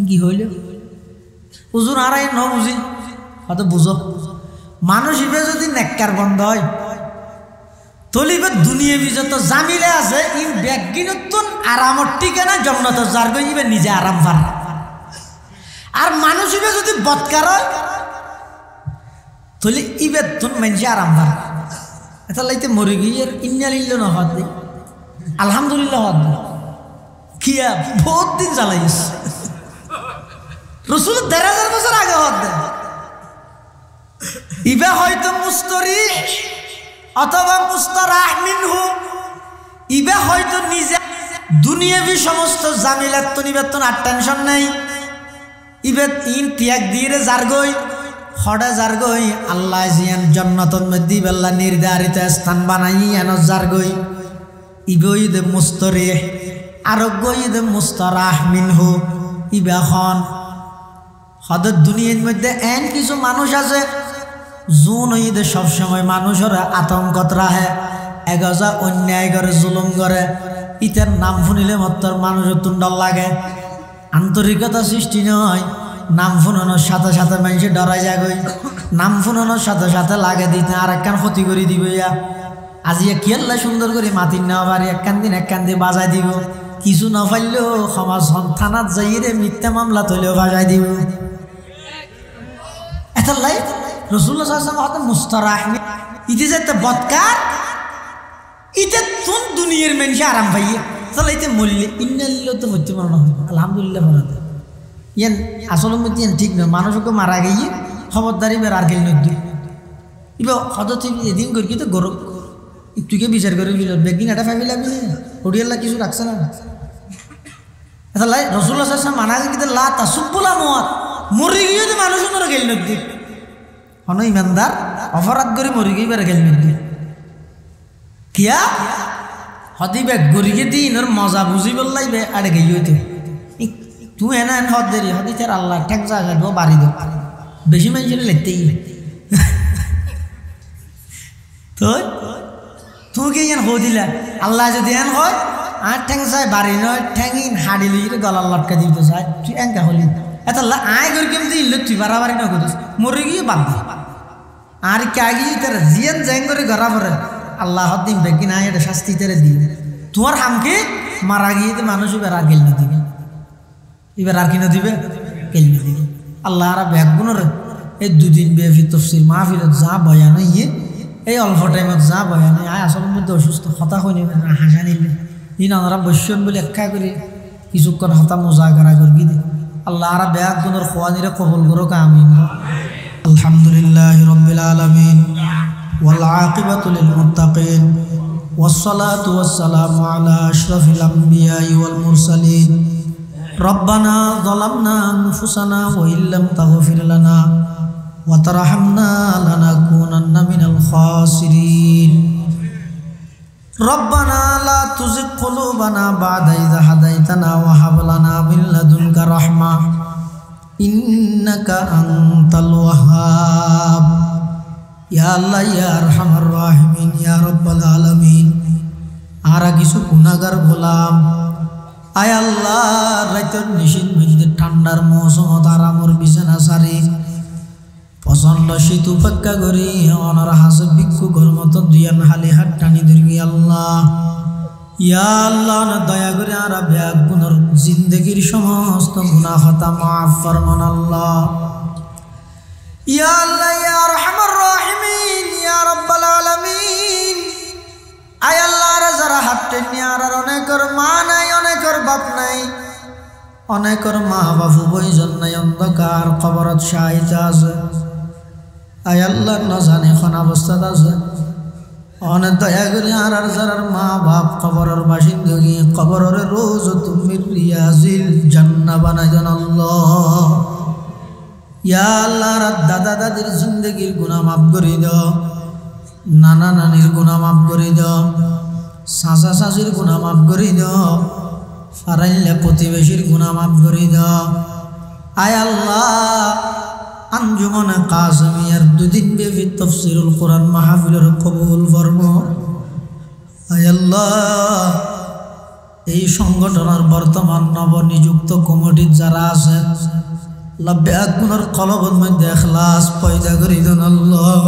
কি হইল হুজুর আর ন বুঝি হয়তো বুঝো মানুষ ইবে যদি নেককার বন্ধ হয় তলিবে দুনিয়া বিজত জামিলে আছে ইন ব্যাগিনতুন আরামত ঠিকানা জন্নত যার গই ইবে নিজে আরাম পার আর মানুষ ইবে যদি বদকার হয় তলি ইবে তুন মানুষে আরাম পার এটা লাইতে মরে গিয়ে ইন্নালিল্লাহ না হদ দেই আলহামদুলিল্লাহ হদ কিয়া বহুত দিন জ্বালাইস রসুল ১,৫০০ বছর আগে হদ দেয় ইবে হয়তো মুস্তরি অথবা মুস্তারাহ মিনহু ইবে হয়তো নিজে দুনিয়াবি সমস্ত জামিলাত নিবেতন আর টেনশন নাই ইবে ইন ত্যাগ দিয়ে জারগই হড়ে জারগই আল্লাহ জিয়ান জান্নাতুল মধ্যে বেল্লা নির্ধারিত স্থান বানাই এন জারগই ইবে ইদে মুস্তরি আরোগ্য ইদে মুস্তারাহ মিনহু ইবে খন হদ দুনিয়ার মধ্যে এন কিছু মানুষ আছে জুন ঈদে সবসময় মানুষের আতঙ্কত রাহে এগজা অন্যায় করে জুলুম করে ইতার নাম শুনিলে মাত্র মানুষের তুন্ডল লাগে আন্তরিকতা সৃষ্টি নয় নাম শুনানোর সাথে সাথে মানুষের ডরাই যাগই নাম শুনানোর সাথে সাথে লাগে দিতে আর একখান ক্ষতি করে দিবে ইয়া আজি কিয়াল্লা সুন্দর করে মাতির নেওয়া পারি একখান দিন একখান দিয়ে বাজাই দিব কিছু না পাইলেও সমাজ থানাত যাইরে মিথ্যা মামলা তুলেও বাজাই দিব এটা লাই রসুল্লাহ সাল্লাল্লাহু মুস্তারাহ ইতে যে বদকার ইতে তুন দুনিয়ার মানুষ আরাম পাইয়ে তাহলে ইতে মরলে ইন্নালিল্লাহ তো হচ্ছে মনে হয় আলহামদুলিল্লাহ বলাতে ইয়ান আসলে মধ্যে ঠিক নয় মানুষকে মারা গিয়ে খবরদারি বের আর গেল নদী এবার হত ঠিক এদিন করি কিন্তু গরম একটুকে বিচার করে দিল বেগিন এটা ফাইবি লাগবে হরিয়াল্লাহ কিছু রাখছে না এটা লাই রসুল্লাহ সাল্লাল্লাহু মানা কিন্তু লা তাসুব্বুল আমওয়াত মরে গিয়ে তো মানুষ ওনারা গেল নদী হন ইমানদার অপরাধ করে মরে গিয়ে বেড়ে গেল নদী কিয়া হদিবে গরিয়ে দিন ওর মজা বুঝি বললাইবে আড়ে গিয়ে হইতো তুই এনা এন হদ দেরি হদি তার আল্লাহ ঠেক জায়গা দো বাড়ি দো বেশি মানুষের লেখতেই তো তুই কি এন হো দিলা আল্লাহ যদি এন হয় আর ঠ্যাং চাই বাড়ি নয় ঠ্যাঙিন হাড়ি লইরে গলার লটকা দিতে চাই তুই এনকা হলি এত আয় করে কেমন ইল্লো তুই বাড়াবাড়ি না করিস মরে গিয়ে বাদ দি আর কে গিয়ে তার জিয়ান জ্যাং করে গড়া পরে আল্লাহ দিন বেগিন আয় এটা শাস্তি তারে দিয়ে তোমার হামকে মারা গিয়ে তো মানুষ এবার আর গেল না দিবে এবার আর কিনা দিবে গেল না দিবে আল্লাহ আর ব্যাগ গুণর এই দুদিন বেফি তফসিল মাহফিলত যা বয়ান ইয়ে এই অল্প টাইমত যা বয়ান আয় আসল মধ্যে অসুস্থ হতা হয়ে নেবে হাসা নিলে দিন আমরা বৈশ্যন বলে একা করে কিছুক্ষণ হতা মজা করা করবি দে আল্লাহ আর ব্যাগ গুণর খোয়ানিরে কবল করো আমিন আলহামদুলিল্লাহ রাব্বিল আলামিন ওয়াল আকিবাতু লিল মুত্তাকিন والصلاة والسلام على أشرف الأنبياء والمرسلين ربنا ظلمنا أنفسنا وإن لم تغفر لنا وترحمنا لنكونن من الخاسرين ربنا لا تزغ قلوبنا بعد إذ هديتنا وهب لنا من لدنك رحمة إنك أنت الوهاب ইয়া আল্লাহ ইয়া আরহামার রাহিমিন ইয়া রাব্বাল আলামিন আরা কিছু গুনাহগার গোলাম আয় আল্লাহ রাতের নিশিন মধ্যে ঠান্ডার মৌসুমত আরামর বিছানা সারি প্রচন্ড শীত উপেক্ষা করি অনার হাসে ভিক্ষু মতো দুয়ান হালি হাত টানি ধরি আল্লাহ ইয়া আল্লাহ দয়া করে আরা ব্যাগ গুনার জিন্দেগির সমস্ত গুনাহ খাতা মাফ ফরমান আল্লাহ ইয়া আল্লাহ ইয়া আরহামার রাহিমিন ইয়া রাব্বাল আলামিন আয় আল্লাহ যারা হাতে নিয়ার অনেকের মা নাই অনেকের বাপ নাই অনেকের মা বাবু বইজন নাই অন্ধকার কবরত শাহিত আছে আয় আল্লাহ না জানে কোন অবস্থা আছে অনেক দয়া করে আর যারা মা বাপ কবরের বাসিন্দা গিয়ে কবরের রোজ তুমি রিয়াজিল জান্নাহ বানাই দেন আল্লাহ ইয়া আল্লাহ দাদা দাদির জিন্দগির গুনাহ মাফ করে দাও নানা নানির গুনাহ মাফ করে দাও চাচা চাচির গুনাহ মাফ করে দাও ফারাইলে প্রতিবেশীর গুনাহ মাফ করে দাও আয় আল্লাহ আঞ্জুমানে কাসিমিয়ার দুদিন ব্যাপী তাফসীরুল কোরআন মাহফিলের কবুল ফরমাও আয় আল্লাহ এই সংগঠনের বর্তমান নবনিযুক্ত কমিটির যারা আছে লাব্বাক গুনার কলবের মধ্যে ইখলাস পয়দা করি দেন আল্লাহ।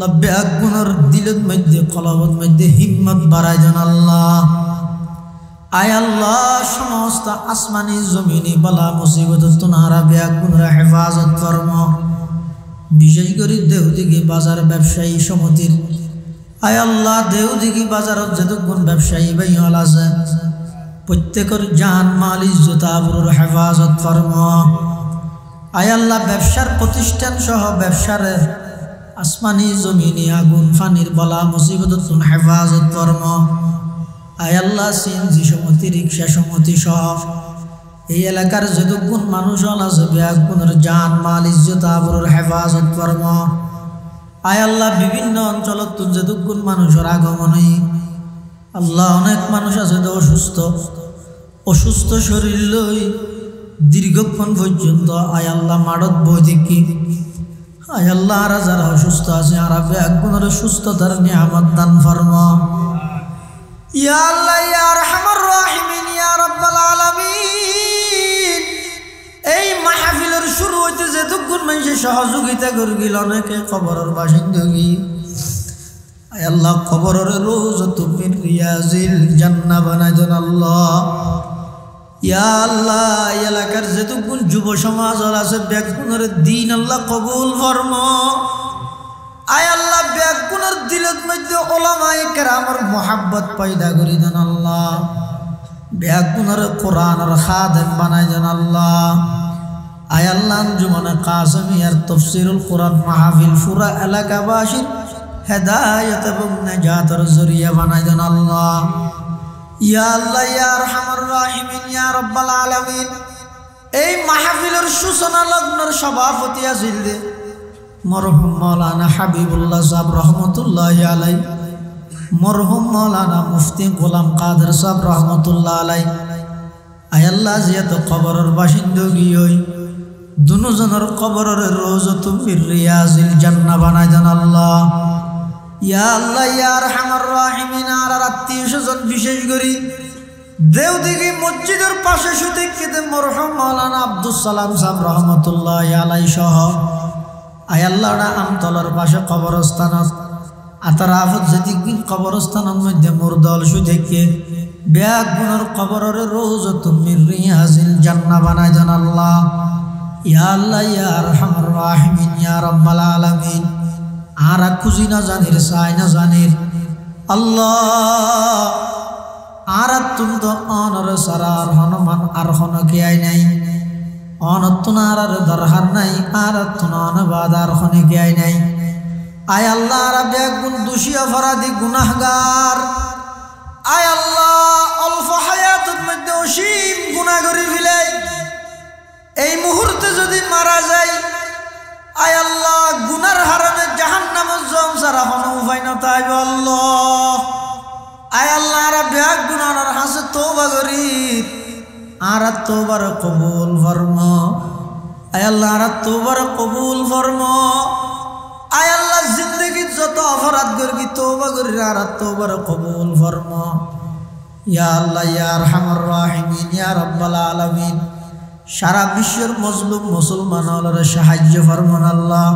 লাব্বাক গুনার দিলের মধ্যে কলবের মধ্যে হিম্মত বাড়াই দেন আল্লাহ। আয় আল্লাহ সমস্ত আসমানি জমিনি বালা মুসিবত তোনারা ব্যাক গুনার হেফাজত ফরম। বিশেষ করে দেওদিঘি বাজার ব্যবসায়ী সমিতির আয় আল্লাহ দেওদিঘি বাজারত যেতগুণ ব্যবসায়ী ভাই হল আছে প্রত্যেকের জান মাল ইজ্জত আবরুর হেফাজত ফরম। আয় আল্লাহ ব্যবসার প্রতিষ্ঠান সহ ব্যবসার আসমানি জমিনি আগুন ফানির বলা মুসিবত হেফাজত ফরম। আয় আল্লাহ সিএনজি সমিতি রিক্সা সমিতি সহ এই এলাকার যেতগুণ মানুষ হল আছে ব্যাগুনের জান মাল ইজ্জত আবরুর হেফাজত ফরম। আয় আল্লাহ বিভিন্ন অঞ্চলত যেতগুণ মানুষের আগমনই আল্লাহ অনেক মানুষ আছে অসুস্থ শরীর লই দীর্ঘক্ষণ পর্যন্ত আয় আল্লাহ মাড়ত বই দেখি। আয় আল্লাহ আর যারা অসুস্থ আছে আর ব্যাগুনের সুস্থতার নিয়ামত দান ফরম। ইয়া আল্লাহ ইয়া আরহামার রাহিমিন ইয়া রাব্বাল আলামিন। এই মাহফিলের শুরু হইতে যেতগুণ মানুষের সহযোগিতা করগিল অনেকে কবরের বাসিন্দগি আয় আল্লাহ কবরের রওজাতু মিন রিয়াজিল জান্নাহ বানাই দেন আল্লাহ। ইয়া আল্লাহ এলাকার যেতগুণ যুব সমাজ আছে ব্যাগুনের দিন আল্লাহ কবুল ফরম। আয় আল্লাহ ব্যাগুনের দিলের মধ্যে উলামায়ে কেরামের মোহাব্বত পয়দা করি দেন আল্লাহ। ব্যাগুনের কোরআনের খাদেম বানাই দেন আল্লাহ। আয় আল্লাহ আঞ্জুমানে কাসেমিয়ার তাফসীরুল কোরআন মাহফিল পুরা এলাকাবাসীর হেদায়েত এবং নাজাতের জরিয়া বানাই দেন আল্লাহ। ইয়া আল্লাহ ইয়া আরহামার রাহিমিন ইয়া রাব্বাল আলামিন। এই মাহফিলের সূচনা লগ্নের সভাপতি আছিল দে মরহুম মাওলানা হাবিবুল্লাহ সাহেব রহমতুল্লাহি আলাইহি, মরহুম মাওলানা মুফতি গোলাম কাদের সাহেব রহমতুল্লাহ আলাইহি। আয় আল্লাহ জিয়াত কবরের বাসিন্দগি হই দুজনের কবরের রওজাতু মির রিয়াজিল জান্নাহ বানাই দেন আল্লাহ। ইয়া আল্লাহ ইয়া আরহামার রাহিমিন। আর আত্মীয় স্বজন বিশেষ করে দেওদিঘি মসজিদের পাশে সুদীক্ষিত মরহুম মাওলানা আব্দুল সালাম সাহেব রহমতুল্লাহি আলাইহি সহ আয় আল্লাহ আমতলার পাশে কবরস্থানত আতারাফত যেদিন কবরস্থানের মধ্যে মুরদল সুদেখে ব্যাগুনের কবরের রওজাতু মির রিয়াজিল জান্নাহ বানাই দেন আল্লাহ। ইয়া আল্লাহ ইয়া আরহামার রাহিমিন ইয়া রাব্বাল আলামিন। আর খুশি না জানির চাই না জানির আল্লাহ আর তুমি তো অনর সারার হনুমান আর হনকে আই নাই অনত্তনার দরহার নাই আর তুনান বাদার হনকে আই নাই। আয় আল্লাহ আর বেগুন দোষী অপরাধী গুনাহগার আয় আল্লাহ অল্প হায়াতের মধ্যে অসীম গুনাহ করে ফেলে এই মুহূর্তে যদি মারা যায় আয় আল্লাহ গুনার হারামে জাহান্নামের জম সারা হন উপায় না তাই আল্লাহ। আয় আল্লাহ আর ব্যাগ গুনার হাসে তওবা করি আর তওবার কবুল ফরমা। আয় আল্লাহ আর তওবার কবুল ফরমা। আয় আল্লাহ জিন্দগি যত অপরাধ করবি তওবা করি আর তওবার কবুল ফরমা। ইয়া আল্লাহ ইয়া আরহামার রাহিমিন ইয়া রাব্বাল আলামিন। সারা বিশ্বের মজলুম মুসলমানরা সাহায্য ফরমান আল্লাহ।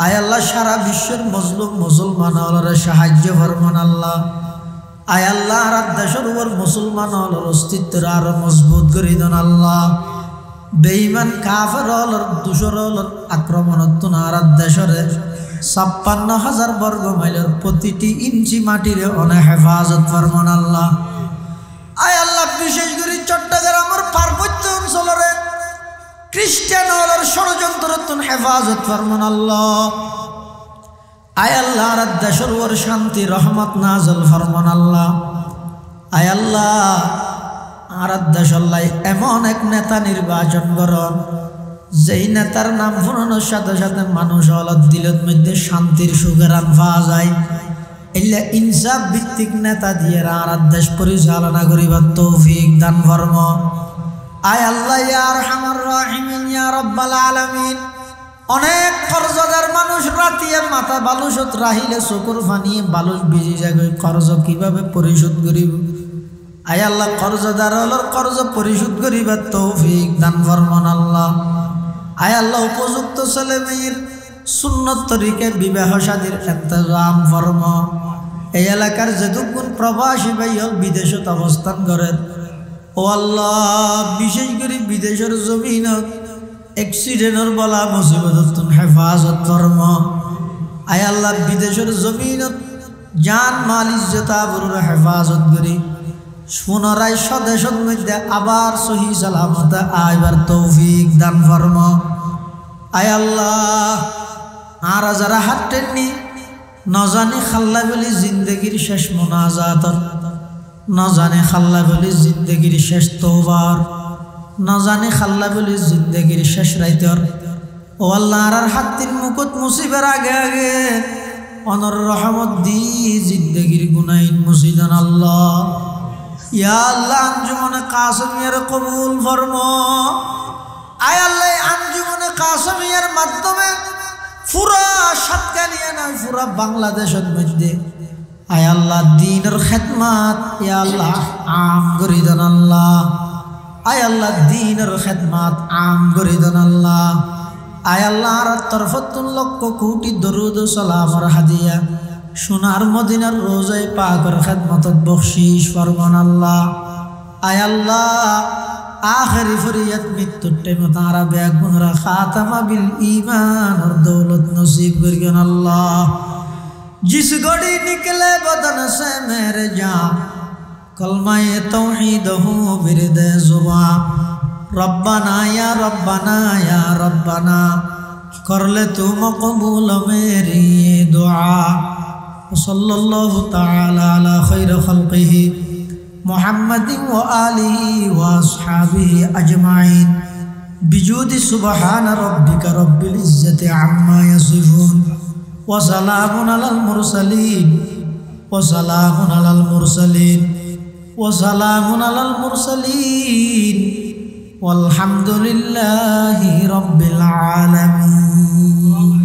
আয় আল্লাহ সারা বিশ্বের মজলুম মুসলমানরা সাহায্য ফরমান আল্লাহ। আয় আল্লাহ আর দেশের উপর মুসলমানর অস্তিত্বের আরো মজবুত করে দেন আল্লাহ। বেঈমান কাফের দুশর আক্রমণত আর দেশের ৫৬,০০০ বর্গ মাইলের প্রতিটি ইঞ্চি মাটির অনেক হেফাজত ফরমান আল্লাহ। আয় আল্লাহ বিশেষ করে চট্টগ্রামের পার্বত্য অঞ্চলের খ্রিস্টান ষড়যন্ত্র হেফাজত ফরমান আল্লাহ। আয় আল্লাহ আর দেশের উপর শান্তি রহমত নাজল ফরমান আল্লাহ। আয় আল্লাহ আর দেশাল্লাহ এমন এক নেতা নির্বাচন করন যেই নেতার নাম শুনানোর সাথে সাথে মানুষ হলত দিলের মধ্যে শান্তির সুগেরান পাওয়া যায়। এলে ইনসাফ ভিত্তিক নেতা দিয়ে আর দেশ পরিচালনা করিবার তৌফিক দান ফরম। আয় আল্লাহ ইয়া আরহামার রাহিমিন ইয়া রাব্বাল আলামিন। অনেক কর্জদার মানুষ রাতিয়ে মাথা বালুসত রাহিলে চকুর ফানিয়ে বালুস ভিজি যায় কর্জ কিভাবে পরিশোধ করিব আয় আল্লাহ কর্জদার হলর কর্জ পরিশোধ করিবার তৌফিক দান ফরমান আল্লাহ। আয় আল্লাহ উপযুক্ত ছেলে মেয়ের সুন্নত তরিকায় বিবাহ শাদীর ইন্তজাম ফরম। এই এলাকার যেটুকুন প্রবাসী ভাই হল বিদেশত অবস্থান করেন, ও আল্লাহ বিশেষ করে বিদেশের জমিনত অ্যাক্সিডেন্টর বলা মুসিবত হেফাজত ফরম। আয় আল্লাহ বিদেশের জমিনত জান মাল ইজ্জত আবরুর হেফাজত করি পুনরায় স্বদেশের মধ্যে আবার সহি সালামত আইবার তৌফিক দান ফরম। আয় আল্লাহ আর যারা হাত টেননি নজানি খাল্লা বলি জিন্দগির শেষ মোনাজাতর, নজানি খাল্লা বলি জিন্দগির শেষ তওবার, নজানি খাল্লা বলি জিন্দগির শেষ রাইতর, ও আল্লাহ আর হাতির মুকুট মুসিবের আগে আগে অনর রহমত দি জিন্দগির গুনাইন মুসিদান আল্লাহ। ইয়া আল্লাহ আঞ্জুমনে কাসমিয়ার কবুল ফরমা। আয় আল্লাহ আঞ্জুমনে কাসমিয়ার মাধ্যমে পুরা সাতকানিয়া নয় পুরা বাংলাদেশের মধ্যে আয় আল্লাহ দ্বীনের খেদমাত ইয়া আল্লাহ আম করে দেন আল্লাহ। আয় আল্লাহ দ্বীনের খেদমাত আম করে দেন আল্লাহ। আয় আল্লাহ আর তরফতুল লক্ষ কোটি দরুদ ও সালামর হাদিয়া সোনার মদিনার রোজায় পাকের খেদমতত বখশিশ ফরমান আল্লাহ। আয় আল্লাহ আখেরি ফরিয়াদ মৃত্যুর টাইমে তাঁরা বেগুনরা খাতামা বিল ईमान और दौलत नसीब करियन अल्लाह। जिस घड़ी निकले बदन से मेरे जान कलमाए तौहीद हो बिरद जुबान रब्बना या रब्बना या रब्बना कर ले तू मकबूल मेरी दुआ। सल्लल्लाहु ताला अला खैर खल्क़िही मुहम्मदिन व आलिहि व अस्हाबिहि अजमाइन बिजूदि सुबहान रब्बिका रब्बिल इज्जति अम्मा यसिफून व सलामुन अलल मुरसलीन व सलामुन अलल मुरसलीन व सलामुन अलल मुरसलीन वल्हम्दुलिल्लाहि रब्बिल आलमीन।